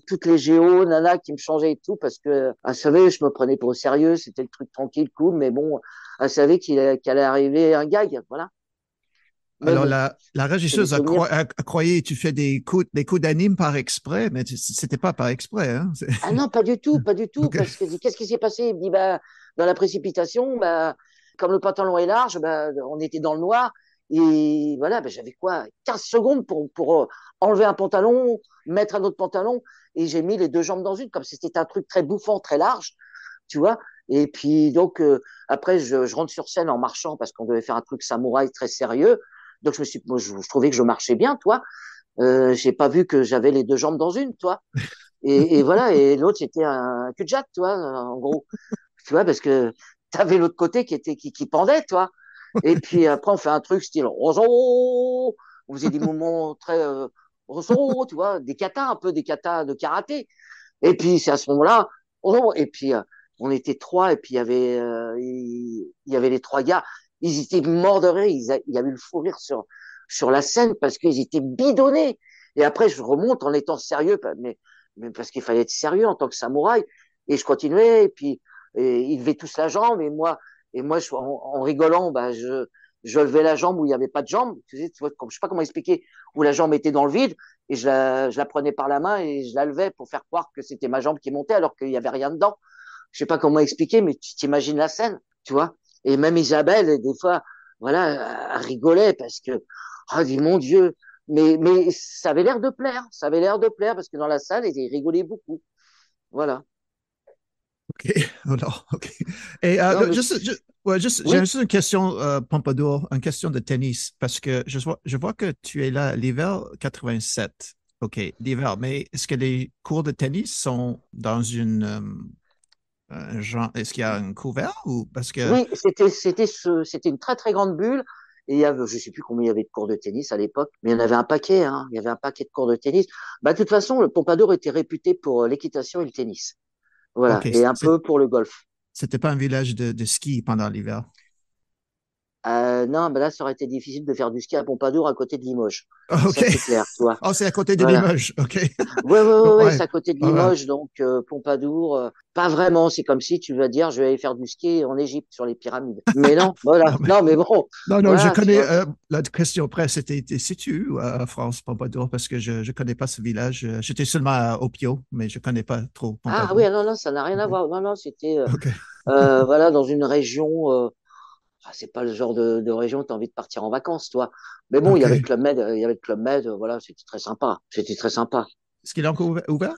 toutes les géos, nana qui me changeaient et tout, parce que, elle savait, je me prenais pas au sérieux, c'était le truc tranquille, cool, mais bon, elle savait qu'il allait arriver un gag, voilà. Mais Alors, bon, la c'est des régisseuse souvenirs. croyait que tu fais des coups d'anime par exprès, mais c'était pas par exprès, hein? Ah non, pas du tout, pas du tout, OK. parce que qu'est-ce qui s'est passé? Il me dit, bah, dans la précipitation, bah, comme le pantalon est large, bah, on était dans le noir, et voilà, bah, j'avais quoi, 15 secondes pour enlever un pantalon, mettre un autre pantalon, et j'ai mis les deux jambes dans une, comme si c'était un truc très bouffant, très large, tu vois. Et puis, donc, après, je rentre sur scène en marchant, parce qu'on devait faire un truc samouraï très sérieux, donc moi, je trouvais que je marchais bien, toi. J'ai pas vu que j'avais les deux jambes dans une, toi. Et voilà, et l'autre, c'était un cul-de-jatte, tu vois, en gros. Tu vois, parce que t'avais l'autre côté qui pendait, toi. Et puis après, on fait un truc style Rozo. On faisait des mouvements très Rozo, tu vois, des katas, un peu des katas de karaté. Et puis c'est à ce moment-là, oh, et puis on était trois, et puis il y avait les trois gars. Ils étaient morts de rire, il y avait le fou rire sur la scène parce qu'ils étaient bidonnés. Et après, je remonte en étant sérieux, mais parce qu'il fallait être sérieux en tant que samouraï. Et je continuais, et puis ils levaient tous la jambe, et moi en rigolant, bah, je levais la jambe où il n'y avait pas de jambe. Tu vois, je sais pas comment expliquer, où la jambe était dans le vide, et je la prenais par la main et je la levais pour faire croire que c'était ma jambe qui montait alors qu'il n'y avait rien dedans. Je sais pas comment expliquer, mais tu t'imagines la scène, tu vois. Et même Isabelle, des fois, voilà, elle rigolait parce que, oh, dit mon Dieu, mais ça avait l'air de plaire, ça avait l'air de plaire parce que dans la salle, ils rigolaient beaucoup. Voilà. OK. Alors, OK. Et Non, mais ouais, j'ai oui, juste une question, Pompadour, une question de tennis, parce que je vois que tu es là l'hiver 87. OK, l'hiver, mais est-ce que les cours de tennis sont dans un genre, est-ce qu'il y a un couvert ou parce que, oui, c'était une très très grande bulle Et il y avait, je sais plus combien il y avait de cours de tennis à l'époque, mais il y en avait un paquet, hein. Il y avait un paquet de cours de tennis. Bah, de toute façon, le Pompadour était réputé pour l'équitation et le tennis. Voilà. OK. Et un peu pour le golf. C'était pas un village de ski pendant l'hiver. Non, ben là, ça aurait été difficile de faire du ski à Pompadour à côté de Limoges. OK. Ça, c'est clair, tu vois. Oh, c'est à côté de Voilà. Limoges. OK. Ouais, ouais, ouais, ouais, Ouais. c'est à côté de Ouais, ouais. Limoges, donc Pompadour, pas vraiment. C'est comme si tu vas dire, je vais aller faire du ski en Égypte sur les pyramides. Mais non, voilà. Non, mais Non, mais bon, non, non, je voilà, tu connais. vois. La question après, c'était situé où, à France, Pompadour, parce que je ne connais pas ce village. J'étais seulement à Opio, mais je ne connais pas trop Ah oui, Pompadour. non, non, ça n'a rien à OK. voir. Non, non, c'était OK. voilà dans une région. C'est pas le genre de région où tu as envie de partir en vacances, toi. Mais bon, il y avait le OK. Club Med, il y avait le Club Med, voilà, c'était très sympa. C'était très sympa. Est-ce qu'il est encore ouvert?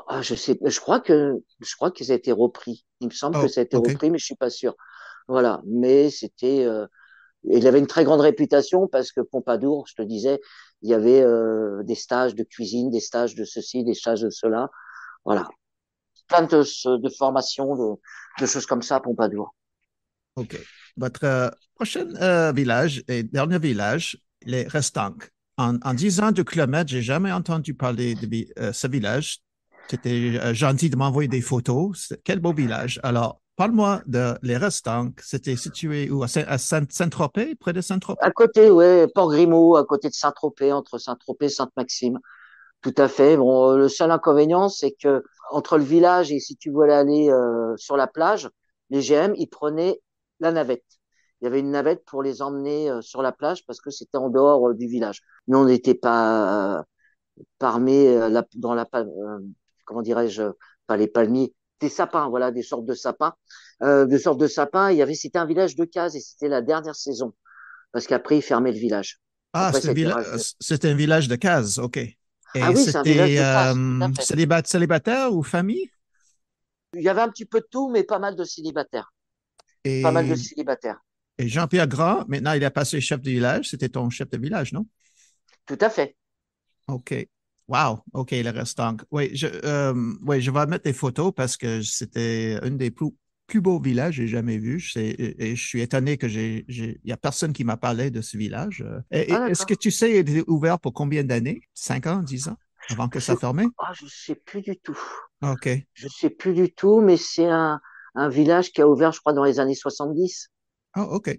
Ah, je sais, je crois que ça a été repris. Il me semble que Oh, ça a été OK. repris, mais je suis pas sûr. Voilà, mais c'était, il avait une très grande réputation parce que Pompadour, je te disais, il y avait des stages de cuisine, des stages de ceci, des stages de cela. Voilà, plein de formations, de choses comme ça à Pompadour. OK. Votre prochain village et dernier village, les Restanques. En 10 ans de kilomètres, j'ai jamais entendu parler de ce village. Tu étais gentil de m'envoyer des photos. Quel beau village. Alors, parle-moi de les Restanques. C'était situé où? À Saint-Tropez, près de À Saint-Tropez? côté, ouais, Port-Grimaud, à côté de Saint-Tropez, entre Saint-Tropez et Sainte-Maxime. Tout à fait. Bon, le seul inconvénient, c'est que entre le village et si tu voulais aller sur la plage, les GM, ils prenaient la navette. Il y avait une navette pour les emmener sur la plage parce que c'était en dehors du village. Nous, on n'était pas parmé dans comment dirais-je, pas les palmiers, des sapins, voilà, des sortes de sapins. De sortes de sapins, c'était un village de cases et c'était la dernière saison parce qu'après, ils fermaient le village. Ah, Après, ça a été rajouté. c'est un village de cases. OK. Ah Et oui, c'est un village c'était de cases, tout à fait. célibataire ou famille? Il y avait un petit peu de tout, mais pas mal de célibataires. Pas mal de Et, célibataires. et Jean-Pierre Grand, maintenant, il a passé chef de village. C'était ton chef de village, non? Tout à fait. OK. Wow. OK, le restant. Oui, je vais mettre des photos parce que c'était un des plus beaux villages que j'ai jamais vu. Et je suis étonné que il y a personne qui m'a parlé de ce village. Ah, Est-ce que d'accord. tu sais, il était ouvert pour combien d'années? 5 ans, 10 ans avant que Je, ça fermait? je sais plus du tout. OK. Je sais plus du tout, mais c'est un village qui a ouvert, je crois, dans les années 70. Ah, OK.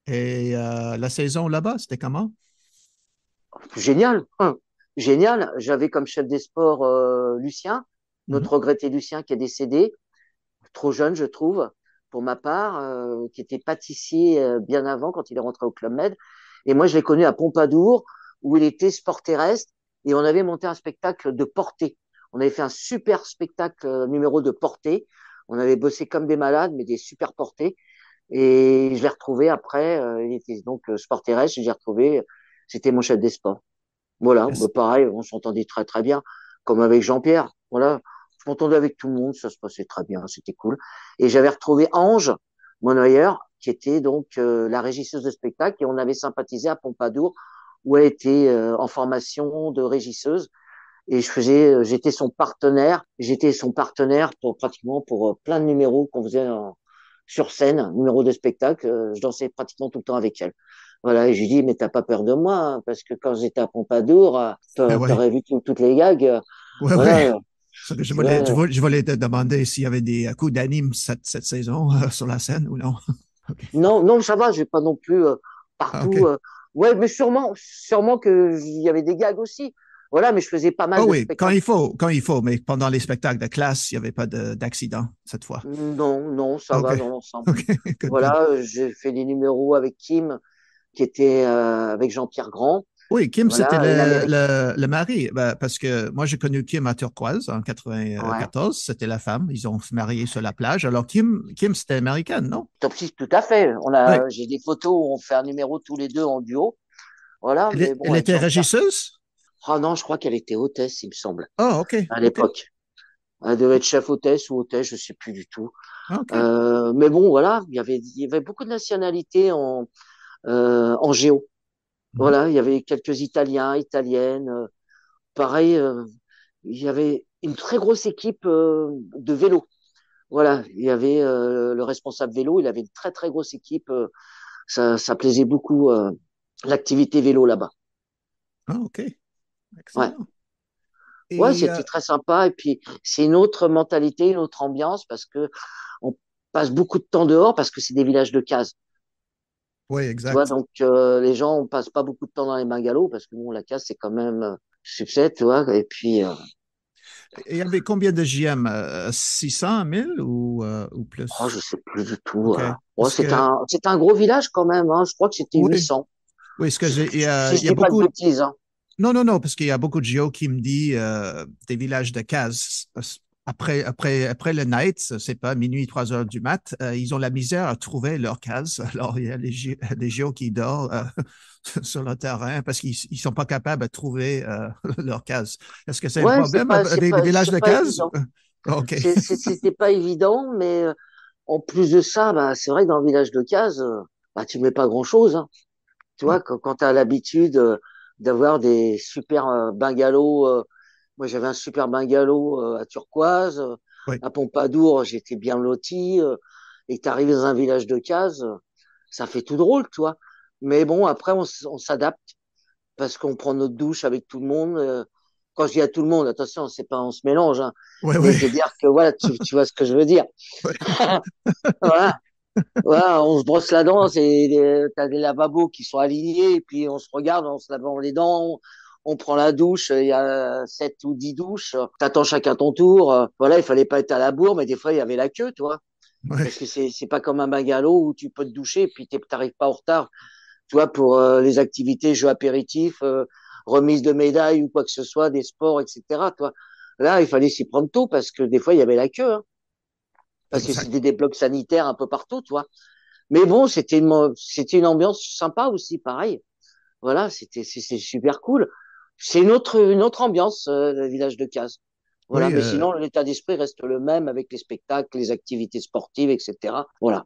Et la saison là-bas, c'était comment? Génial. Hein. Génial. J'avais comme chef des sports Lucien, Mhm. notre regretté Lucien qui est décédé, trop jeune, je trouve, pour ma part, qui était pâtissier bien avant quand il est rentré au Club Med. Et moi, je l'ai connu à Pompadour, où il était sport terrestre, et on avait monté un spectacle de portée. On avait fait un super spectacle numéro de portée. On avait bossé comme des malades, mais des super portées. Et je l'ai retrouvé après. Il était donc sport terrestre. Et j'ai retrouvé. C'était mon chef des sports. Voilà. Bah, Est-ce- pareil, on s'entendait très très bien, comme avec Jean-Pierre. Voilà. Je m'entendais avec tout le monde. Ça se passait très bien. C'était cool. Et j'avais retrouvé Ange Monnoyer, qui était donc la régisseuse de spectacle. Et on avait sympathisé à Pompadour, où elle était en formation de régisseuse. Et j'étais son partenaire pour pratiquement pour plein de numéros qu'on faisait sur scène, numéros de spectacle. Je dansais pratiquement tout le temps avec elle. Voilà, et je lui dis, mais t'as pas peur de moi, hein, parce que quand j'étais à Pompadour, Ah ouais, t'aurais vu toutes les gags. ouais, ouais. Voilà, Je tu voulais, vois. je voulais te demander s'il y avait des coups d'anime cette saison sur la scène ou non. OK. Non, non, ça va, j'ai pas non plus Ah, partout. OK. Ouais, mais sûrement que il y avait des gags aussi. Voilà, mais je faisais pas mal Oh de oui, spectacles. quand il faut, mais pendant les spectacles de classe, il n'y avait pas d'accident cette fois. Non, non, ça OK, va dans l'ensemble. OK, good, good. Voilà, j'ai fait des numéros avec Kim, qui était avec Jean-Pierre Grand. Oui, Kim, c'était Voilà, et l'Amérique. le mari, ben, parce que moi, j'ai connu Kim à Turquoise en Ouais. 94, c'était la femme, ils ont se marié sur la plage. Alors, Kim c'était américaine, non? Top 6, tout à fait. Oui. J'ai des photos où on fait un numéro tous les deux en duo. Voilà, mais bon, Elle avec était Jean-Pierre. régisseuse? Ah non, je crois qu'elle était hôtesse, il me semble, Ah, OK, à OK, l'époque. Elle devait être chef hôtesse ou hôtesse, je sais plus du tout. OK. Mais bon, voilà, il y avait beaucoup de nationalités en géo. Mhm. Voilà, il y avait quelques Italiens, Italiennes. Pareil, il y avait une très grosse équipe de vélo. Voilà, il y avait le responsable vélo, il avait une très très grosse équipe ça plaisait beaucoup l'activité vélo là-bas. Ah, OK. Ouais, Excellent. ouais, Et c'était très sympa. Et puis c'est une autre mentalité, une autre ambiance parce que on passe beaucoup de temps dehors parce que c'est des villages de cases. oui, Tu vois, exact. donc les gens on passe pas beaucoup de temps dans les bungalows parce que bon, la case c'est quand même succès, tu vois. Et puis Et il y avait combien de JM? 600, 1000 ou oh, plus? je sais plus du tout. OK. Oh, Parce que, c'était un gros village quand même. Hein. Je crois que c'était oui, 800. oui, parce que Si, si il je y a dis pas de beaucoup. bêtises. Hein. Non, non, non, parce qu'il y a beaucoup de géos qui me disent des villages de cases. Après le night, c'est pas minuit, 3 heures du mat, ils ont la misère à trouver leur case. Alors, il y a les géos qui dorment sur le terrain parce qu'ils ne sont pas capables de trouver leur case. Est-ce que c'est un Ouais, problème avec les villages de c'est pas cases? évident. OK. C'était pas évident, mais en plus de ça, bah, c'est vrai que dans le village de Cazes, bah, tu mets pas grand-chose. Hein. Tu vois, quand tu as l'habitude d'avoir des super bungalows, moi j'avais un super bungalow à Turquoise, Oui, à Pompadour, j'étais bien loti, et tu arrives dans un village de Cazes, ça fait tout drôle, tu vois. Mais bon, après, on s'adapte parce qu'on prend notre douche avec tout le monde. Quand je dis à tout le monde, attention, c'est pas on se mélange, hein, oui, mais oui. je veux dire que voilà, tu vois ce que je veux dire. Voilà. Voilà, on se brosse la dent, t'as des lavabos qui sont alignés, et puis on se regarde, on se lave les dents, on prend la douche, il y a 7 ou 10 douches, t'attends chacun ton tour. Voilà, il fallait pas être à la bourre, mais des fois il y avait la queue, tu vois, Oui, parce que c'est pas comme un bungalow où tu peux te doucher, et puis t'arrives pas en retard, tu vois, pour les activités, jeux apéritifs, remise de médailles ou quoi que ce soit, des sports, etc. Tu vois. Là, il fallait s'y prendre tôt parce que des fois il y avait la queue, hein, parce que exact. c'était des blocs sanitaires un peu partout, tu vois. Mais bon, c'était une ambiance sympa aussi, pareil. Voilà, c'est super cool. C'est une autre ambiance, le village de Cazes. Voilà, Oui, mais sinon, l'état d'esprit reste le même avec les spectacles, les activités sportives, etc. Voilà.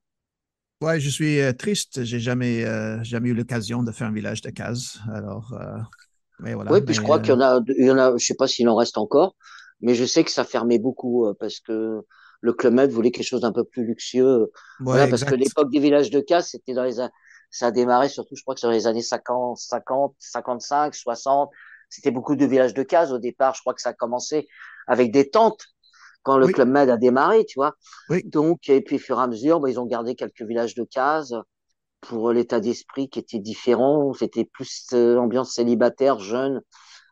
ouais, je suis triste. J'ai jamais eu l'occasion de faire un village de cases. Alors, mais voilà. Oui, puis je crois il y en a, je sais pas s'il en reste encore, mais je sais que ça fermait beaucoup parce que le Club Med voulait quelque chose d'un peu plus luxueux. Ouais, Voilà, parce que exact. l'époque des villages de casse, ça a démarré surtout, je crois que c'est dans les années 55, 60. C'était beaucoup de villages de cases au départ. Je crois que ça a commencé avec des tentes quand le Oui, Club Med a démarré, tu vois. oui, Donc, et puis, au fur et à mesure, bah, ils ont gardé quelques villages de cases pour l'état d'esprit qui était différent. C'était plus ambiance célibataire, jeune.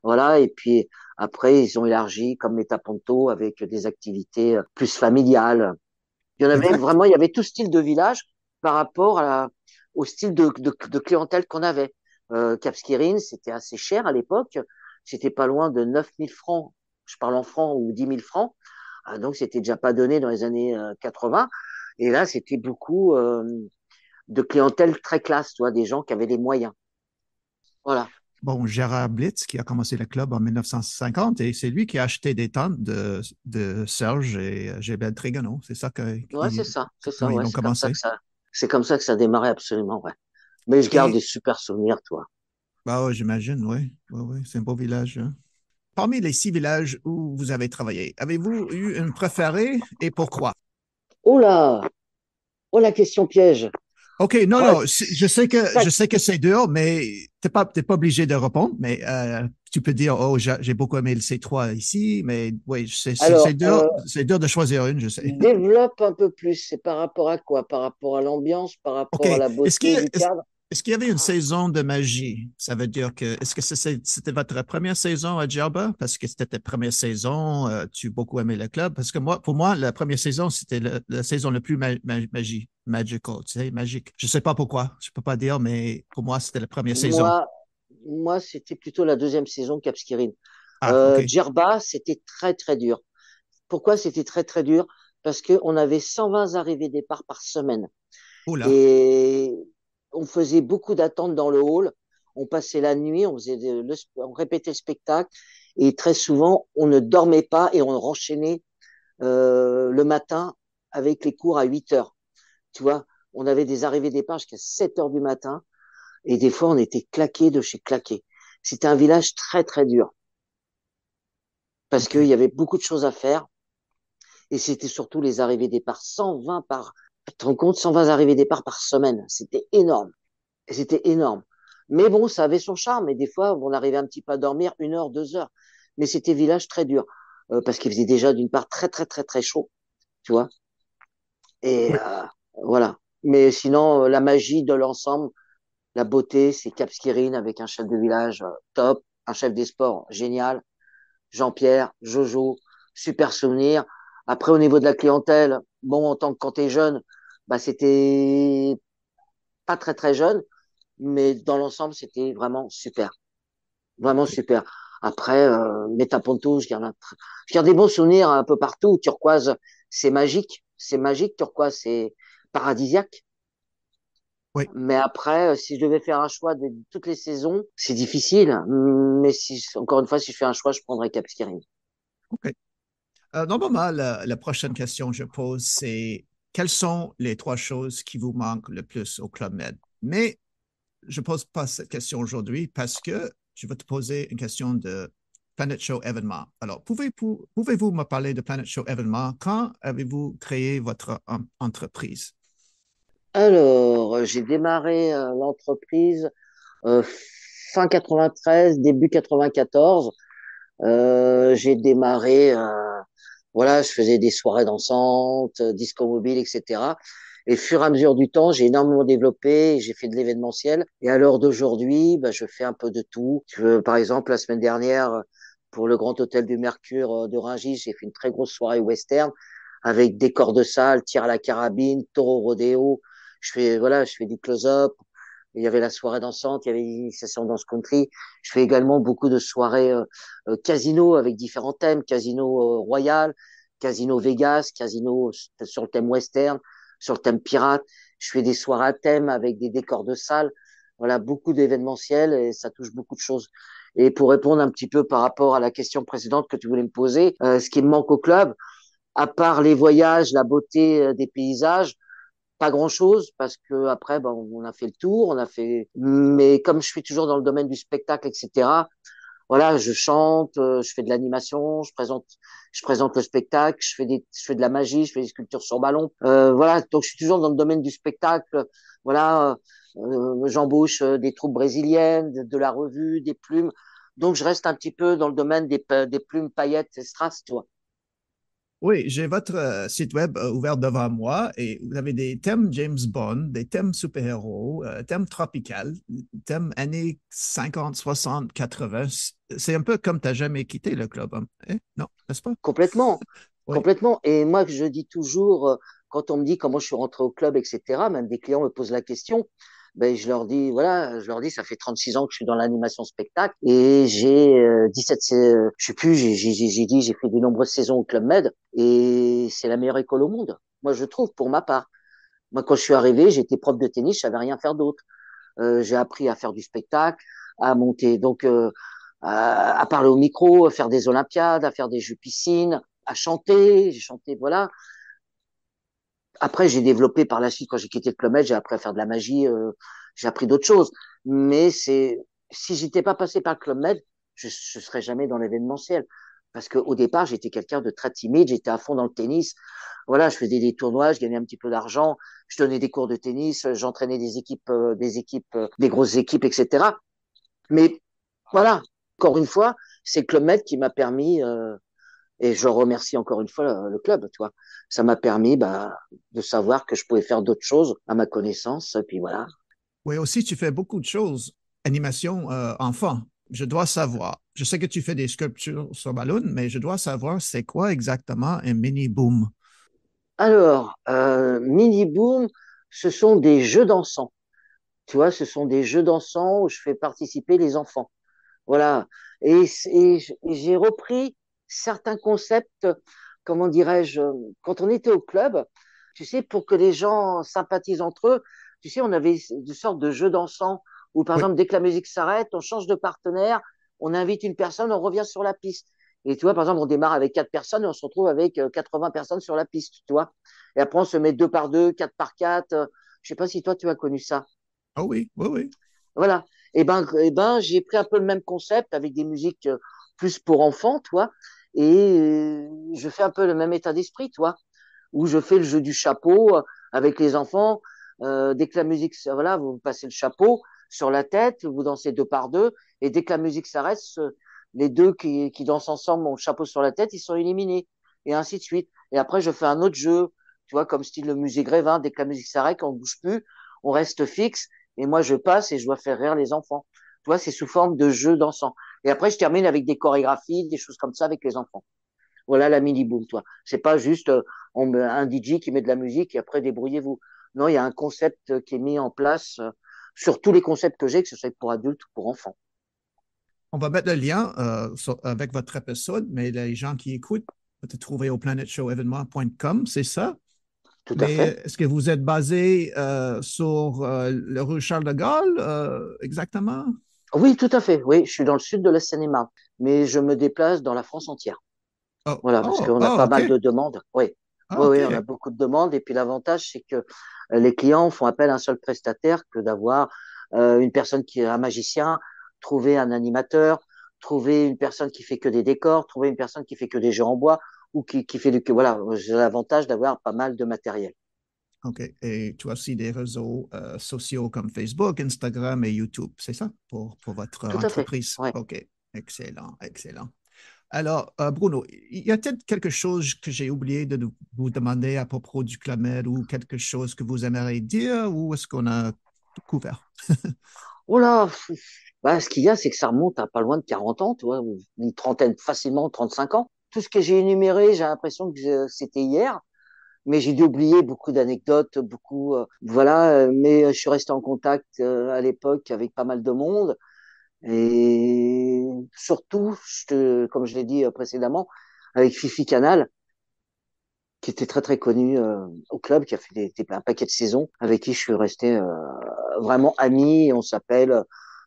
Voilà, et puis après, ils ont élargi comme les Taponto avec des activités plus familiales. Il y en avait exact. vraiment, il y avait tout style de village par rapport au style de clientèle qu'on avait. Cap Skirring, c'était assez cher à l'époque. C'était pas loin de 9 000 francs. Je parle en francs ou 10 000 francs. Donc, c'était déjà pas donné dans les années 80. Et là, c'était beaucoup de clientèle très classe, tu vois, des gens qui avaient les moyens. Voilà. Bon, Gérard Blitz, qui a commencé le club en 1950, et c'est lui qui a acheté des tentes de Serge et Gilbert Trigano. C'est ça Ouais, c'est comment ça, ils ouais, ont commencé. c'est comme ça que ça a démarré absolument, ouais. Mais je garde des Et, super souvenirs, toi. bah, ouais, j'imagine, oui. Oui, oui, c'est un beau village, hein. Parmi les 6 villages où vous avez travaillé, avez-vous eu un préféré et pourquoi? Oh là, oh la question piège. OK, non, Oh, non, je tac. sais que c'est dur, mais t'es pas obligé de répondre, mais tu peux dire, oh, j'ai beaucoup aimé le C3 ici, mais oui, Alors, c'est dur de choisir une, je sais. développe un peu plus. C'est par rapport à quoi? Par rapport à l'ambiance, par OK, rapport à la beauté du cadre? est-ce qu'il y avait une saison de magie? Ça veut dire que, est-ce que c'était votre première saison à Djerba? Parce que c'était ta première saison, tu as beaucoup aimé le club? Parce que moi, pour moi, la première saison, c'était la saison la plus magical, tu sais, magique. Je sais pas pourquoi, je peux pas dire, mais pour moi, c'était la première saison. Moi, moi, c'était plutôt la deuxième saison Cap Skirin. Ah, OK. Djerba, c'était très, très dur. Pourquoi c'était très, très dur? Parce qu'on avait 120 arrivées-départs par semaine. Oh là, Et on faisait beaucoup d'attentes dans le hall. On passait la nuit, on répétait le spectacle. Et très souvent, on ne dormait pas et on renchaînait le matin avec les cours à 8 heures. Tu vois, on avait des arrivées-départs jusqu'à 7 heures du matin. Et des fois, on était claqués de chez claqués. C'était un village très, très dur parce qu'il OK. y avait beaucoup de choses à faire. Et c'était surtout les arrivées-départs. 120 par Tu te rends compte, 120 arrivées départ par semaine. C'était énorme. C'était énorme. Mais bon, ça avait son charme. Et des fois, on arrivait un petit peu à dormir 1 heure, 2 heures. Mais c'était village très dur. Parce qu'il faisait déjà d'une part très, très, très, très chaud. Tu vois. Et Oui, voilà. Mais sinon, la magie de l'ensemble, la beauté, c'est Cap Skirring avec un chef de village top, un chef des sports génial, Jean-Pierre, Jojo, super souvenir. Après, au niveau de la clientèle, bon, en tant que quand t'es jeune, bah, c'était pas très très jeune, mais dans l'ensemble, c'était vraiment super, vraiment super. Après, Metaponto, je garde des bons souvenirs un peu partout. Turquoise, c'est magique. Turquoise, c'est paradisiaque. oui. Mais après, si je devais faire un choix de toutes les saisons, c'est difficile. Mais si, encore une fois, si je fais un choix, je prendrais Capskiring. OK. Normalement, la prochaine question que je pose, c'est quelles sont les trois choses qui vous manquent le plus au Club Med? Mais je ne pose pas cette question aujourd'hui parce que je vais te poser une question de Planet Show événement. Alors, pouvez-vous me parler de Planet Show événement? Quand avez-vous créé votre entreprise? Alors, j'ai démarré l'entreprise euh, fin 93, début 94. J'ai démarré, voilà, je faisais des soirées dansantes, disco mobile, etc. Et au fur et à mesure du temps, j'ai énormément développé, j'ai fait de l'événementiel. Et à l'heure d'aujourd'hui, bah, je fais un peu de tout. Par exemple, la semaine dernière, pour le Grand Hôtel du Mercure de Rungis, j'ai fait une très grosse soirée western avec décor de salle, tir à la carabine, taureau rodéo. Voilà, je fais du close-up. Il y avait la soirée dansante, il y avait l'initiation danse country. Je fais également beaucoup de soirées casino avec différents thèmes, casino Royal, casino Vegas, casino sur le thème western, sur le thème pirate. Je fais des soirées à thème avec des décors de salle. Voilà, beaucoup d'événementiels et ça touche beaucoup de choses. Et pour répondre un petit peu par rapport à la question précédente que tu voulais me poser, ce qui me manque au club, à part les voyages, la beauté des paysages, pas grand-chose parce que après, ben, on a fait le tour, on a fait. Mais comme je suis toujours dans le domaine du spectacle, etc. Voilà, je chante, je fais de l'animation, je présente le spectacle, je fais de la magie, je fais des sculptures sur ballon. Voilà, donc je suis toujours dans le domaine du spectacle. Voilà, j'embauche des troupes brésiliennes, de la revue, des plumes. Donc je reste un petit peu dans le domaine des plumes, paillettes et strass, tu vois. Oui, j'ai votre site web ouvert devant moi et vous avez des thèmes James Bond, des thèmes super-héros, thèmes tropical, thèmes années 50, 60, 80. C'est un peu comme tu n'as jamais quitté le club, hein? Non, n'est-ce pas? Complètement, Oui. complètement. Et moi, je dis toujours, quand on me dit comment je suis rentré au club, etc., même des clients me posent la question, ben, je leur dis, voilà, je leur dis, ça fait 36 ans que je suis dans l'animation spectacle et j'ai 17, je sais plus, j'ai dit, j'ai fait de nombreuses saisons au Club Med et c'est la meilleure école au monde. Moi, je trouve, pour ma part. Moi, quand je suis arrivé, j'étais prof de tennis, je savais rien faire d'autre. J'ai appris à faire du spectacle, à monter, donc à parler au micro, à faire des olympiades, à faire des jeux piscine, à chanter. J'ai chanté, voilà. Après, j'ai développé par la suite, quand j'ai quitté le Club Med, j'ai appris à faire de la magie, j'ai appris d'autres choses. Mais si j'étais pas passé par le Club Med, je serais jamais dans l'événementiel. Parce qu'au départ, j'étais quelqu'un de très timide, j'étais à fond dans le tennis. Voilà, je faisais des tournois, je gagnais un petit peu d'argent, je donnais des cours de tennis, j'entraînais des grosses équipes, etc. Mais voilà, encore une fois, c'est Club Med qui m'a permis, et je remercie encore une fois le club, tu vois. Ça m'a permis bah, de savoir que je pouvais faire d'autres choses à ma connaissance. Et puis voilà. Oui, aussi, tu fais beaucoup de choses. Animation enfant, je dois savoir. Je sais que tu fais des sculptures sur ballon, mais je dois savoir c'est quoi exactement un mini boom. Alors, Mini Boom, ce sont des jeux dansants. Tu vois, ce sont des jeux dansants où je fais participer les enfants. Voilà. Et j'ai repris certains concepts, comment dirais-je, quand on était au club, tu sais, pour que les gens sympathisent entre eux, tu sais, on avait une sorte de jeu dansant où, par Oui. exemple, dès que la musique s'arrête, on change de partenaire, on invite une personne, on revient sur la piste. Et tu vois, par exemple, on démarre avec 4 personnes et on se retrouve avec 80 personnes sur la piste, tu vois. Et après, on se met 2 par 2, 4 par 4. Je sais pas si toi, tu as connu ça. Ah oui, oui, oui. Voilà. Et ben, j'ai pris un peu le même concept avec des musiques plus pour enfants, toi, et je fais un peu le même état d'esprit, toi, où je fais le jeu du chapeau Avec les enfants, dès que la musique, voilà, vous passez le chapeau sur la tête, vous dansez deux par deux, et dès que la musique s'arrête, les deux qui dansent ensemble ont le chapeau sur la tête, ils sont éliminés, et ainsi de suite. Et après, je fais un autre jeu, tu vois, comme style le musée Grévin, dès que la musique s'arrête, on ne bouge plus, on reste fixe, et moi, je passe et je dois faire rire les enfants. Tu vois, c'est sous forme de jeu dansant. Et après, je termine avec des chorégraphies, des choses comme ça avec les enfants. Voilà la mini boom, toi. C'est pas juste un DJ qui met de la musique et après débrouillez-vous. Non, il y a un concept qui est mis en place sur tous les concepts que j'ai, que ce soit pour adultes ou pour enfants. On va mettre le lien avec votre épisode, mais les gens qui écoutent peuvent te trouver au planetshowevénement.com, c'est ça? Tout à Mais fait. est-ce que vous êtes basé sur le rue Charles de Gaulle, exactement? Oui, tout à fait. Oui, je suis dans le sud de la Seine-et-Marne, mais je me déplace dans la France entière. Oh, Voilà, parce oh, qu'on a oh, pas OK. mal de demandes. Oui, Ah, oui, oui, on a OK. beaucoup de demandes. Et puis l'avantage, c'est que les clients font appel à un seul prestataire que d'avoir une personne qui est un magicien, trouver un animateur, trouver une personne qui fait que des décors, trouver une personne qui fait que des jeux en bois ou qui fait du... Voilà, j'ai l'avantage d'avoir pas mal de matériel. OK. Et tu as aussi des réseaux sociaux comme Facebook, Instagram et YouTube, c'est ça, pour votre Tout à fait. entreprise? Ouais. OK. Excellent, excellent. Alors, Bruno, il y a peut-être quelque chose que j'ai oublié de vous demander à propos du Club Med ou quelque chose que vous aimeriez dire ou est-ce qu'on a tout couvert? Oh là, bah, ce qu'il y a, c'est que ça remonte à pas loin de 40 ans, tu vois, ou une trentaine, facilement 35 ans. Tout ce que j'ai énuméré, j'ai l'impression que c'était hier. Mais j'ai dû oublier beaucoup d'anecdotes, beaucoup, voilà. Mais je suis resté en contact à l'époque avec pas mal de monde et surtout, comme je l'ai dit précédemment, avec Fifi Canal, qui était très très connu au club, qui a fait un paquet de saisons, avec qui je suis resté vraiment ami. Et on s'appelle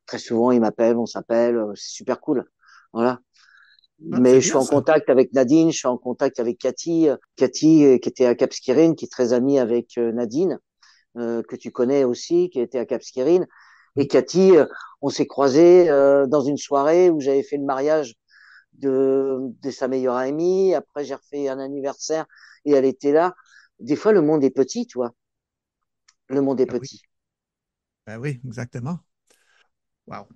très souvent, il m'appelle, on s'appelle, c'est super cool. Voilà. Ah, c'est Mais je suis bien en ça. contact avec Nadine, je suis en contact avec Cathy, Cathy qui était à Cap Skirring, qui est très amie avec Nadine, que tu connais aussi, qui était à Cap Skirring. Et Cathy, on s'est croisés dans une soirée où j'avais fait le mariage de sa meilleure amie. Après, j'ai refait un anniversaire et elle était là. Des fois, le monde est petit, tu vois. Le monde est Ben oui, petit. ben oui, exactement. Wow.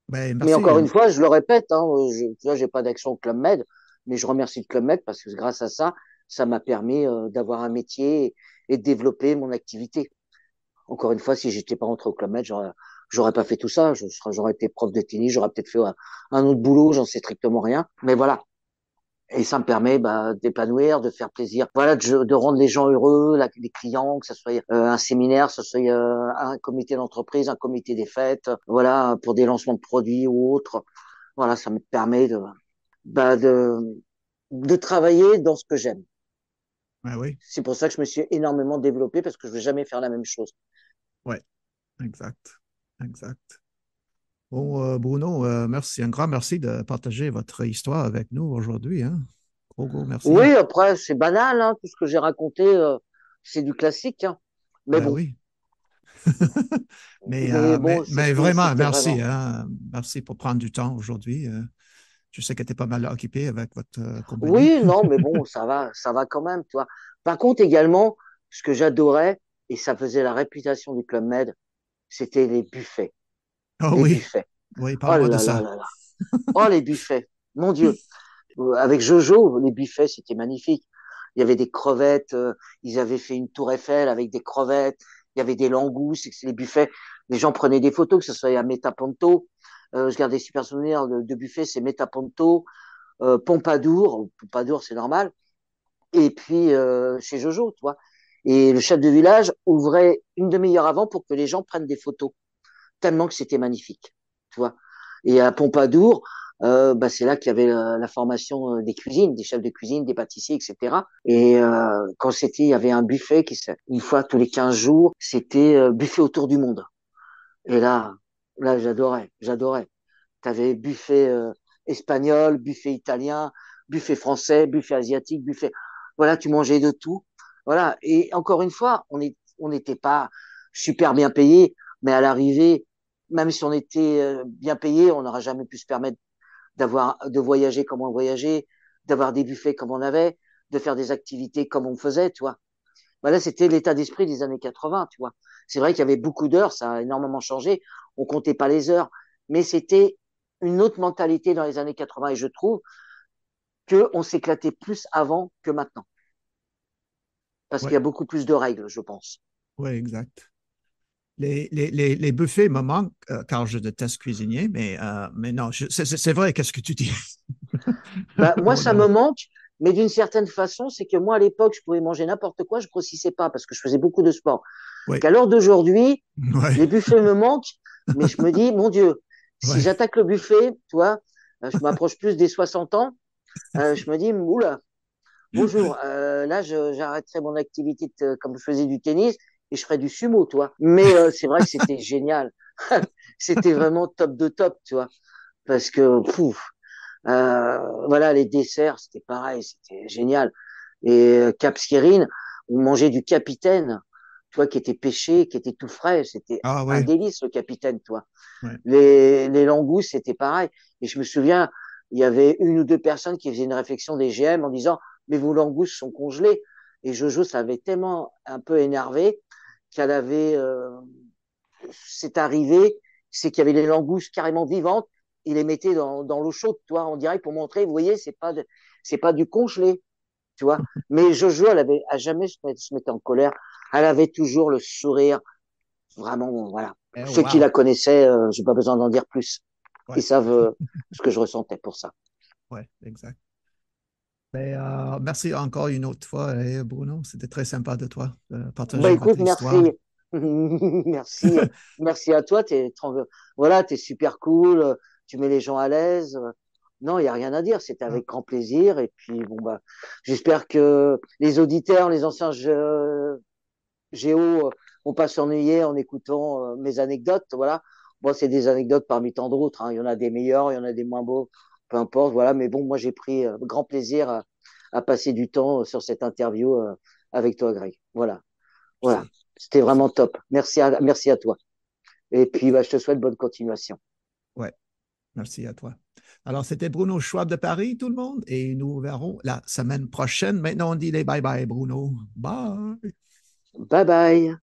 Ben, Mais merci. encore une fois, je le répète, hein, tu vois, j'ai pas d'action Club Med, mais je remercie le Club Med parce que grâce à ça, ça m'a permis d'avoir un métier et de développer mon activité. Encore une fois, si j'étais pas rentré au Club Med, j'aurais pas fait tout ça. J'aurais été prof de tennis, j'aurais peut-être fait un autre boulot, j'en sais strictement rien. Mais voilà. Et ça me permet bah, d'épanouir, de faire plaisir, voilà, de rendre les gens heureux, les clients, que ce soit un séminaire, que ce soit un comité d'entreprise, un comité des fêtes, voilà, pour des lancements de produits ou autres. Voilà, ça me permet bah, de travailler dans ce que j'aime. Ben oui, C'est pour ça que je me suis énormément développé parce que je ne veux jamais faire la même chose. ouais, exact, exact. Bon, Bruno, merci, un grand merci de partager votre histoire avec nous aujourd'hui, hein. Gros, gros Oui, merci. après, c'est banal, hein, tout ce que j'ai raconté, c'est du classique, hein. Mais Ben bon, oui. mais bon, c'est Mais vraiment, c'était merci, vraiment. hein. Merci pour prendre du temps aujourd'hui. Je sais que tu es pas mal occupé avec votre compagnie. Oui, non, mais bon, ça va quand même, tu vois. Par contre, également, ce que j'adorais, et ça faisait la réputation du Club Med, c'était les buffets. Oh Les oui, buffets. oui, Oh parle-moi de là là ça. là là. Oh, les buffets. Mon Dieu. Avec Jojo, les buffets, c'était magnifique. Il y avait des crevettes, ils avaient fait une tour Eiffel avec des crevettes, il y avait des langoustes, et les buffets. Les gens prenaient des photos, que ce soit à Metaponto. Je garde des super souvenirs de buffets, c'est Metaponto, Pompadour. Pompadour, c'est normal. Et puis chez Jojo, tu vois. Et le chef de village ouvrait une demi-heure avant pour que les gens prennent des photos, tellement que c'était magnifique, tu vois. Et à Pompadour, bah, c'est là qu'il y avait la formation des cuisines, des chefs de cuisine, des pâtissiers, etc. Et quand il y avait un buffet une fois tous les 15 jours, c'était buffet autour du monde. Et là, j'adorais, j'adorais. T'avais buffet espagnol, buffet italien, buffet français, buffet asiatique, buffet. Voilà, tu mangeais de tout. Voilà. Et encore une fois, on n'était pas super bien payé, mais à l'arrivée, même si on était bien payé, on n'aurait jamais pu se permettre de voyager comme on voyageait, d'avoir des buffets comme on avait, de faire des activités comme on faisait, tu vois. Voilà, c'était l'état d'esprit des années 80, tu vois. C'est vrai qu'il y avait beaucoup d'heures, ça a énormément changé. On comptait pas les heures, mais c'était une autre mentalité dans les années 80 et je trouve qu'on s'éclatait plus avant que maintenant. Parce Oui, qu'il y a beaucoup plus de règles, je pense. oui, exact. Les buffets me manquent car je déteste cuisiner, mais non, c'est vrai, qu'est-ce que tu dis? Bah, moi, Oh ça non. me manque, mais d'une certaine façon, c'est que moi, à l'époque, je pouvais manger n'importe quoi, je grossissais pas parce que je faisais beaucoup de sport. Oui, Qu'à l'heure d'aujourd'hui, oui, les buffets me manquent, mais je me dis, mon Dieu, si oui. j'attaque le buffet, tu vois, je m'approche plus des 60 ans, je me dis, oula, bonjour, là, j'arrêterai mon activité comme je faisais du tennis et je ferai du sumo, toi. Mais c'est vrai que c'était génial. C'était vraiment top de top, tu vois. Parce que, pouf, voilà, les desserts, c'était pareil, c'était génial. Et Cap Skirring, on mangeait du capitaine, tu vois, qui était pêché, qui était tout frais. C'était Ah un oui, délice, le capitaine, toi. oui. Les langoustes, c'était pareil. Et je me souviens, il y avait une ou deux personnes qui faisaient une réflexion des GM en disant, mais vos langoustes sont congelées. Et Jojo, ça avait tellement un peu énervé qu'elle avait, c'est arrivé, c'est qu'il y avait les langoustes carrément vivantes. Il les mettait dans l'eau chaude, toi, en direct pour montrer, vous voyez, c'est pas du congelé, tu vois. Mais Jojo, elle avait, à jamais se mettait en colère. Elle avait toujours le sourire, vraiment, voilà. Ceux qui Wow. la connaissaient, j'ai pas besoin d'en dire plus. Ils Ouais, savent ce que je ressentais pour ça. ouais, exact. Merci encore une autre fois, Bruno. C'était très sympa de toi de Bah partager écoute, votre histoire. merci. Merci, merci à toi. Voilà, t'es super cool. Tu mets les gens à l'aise. Non, il y a rien à dire. C'était Ah, avec grand plaisir. Et puis bon bah, j'espère que les auditeurs, les anciens géo, vont pas s'ennuyer en écoutant mes anecdotes. Voilà. Moi, c'est des anecdotes parmi tant d'autres, hein. Il y en a des meilleurs, il y en a des moins beaux, peu importe. Voilà. Mais bon, moi, j'ai pris grand plaisir à passer du temps sur cette interview avec toi, Greg. Voilà. Voilà. merci. C'était vraiment top. Merci à toi. Et puis, bah, je te souhaite bonne continuation. Ouais, merci à toi. Alors, c'était Bruno Schwab de Paris, tout le monde, et nous verrons la semaine prochaine. Maintenant, on dit les bye bye, Bruno. Bye. Bye bye.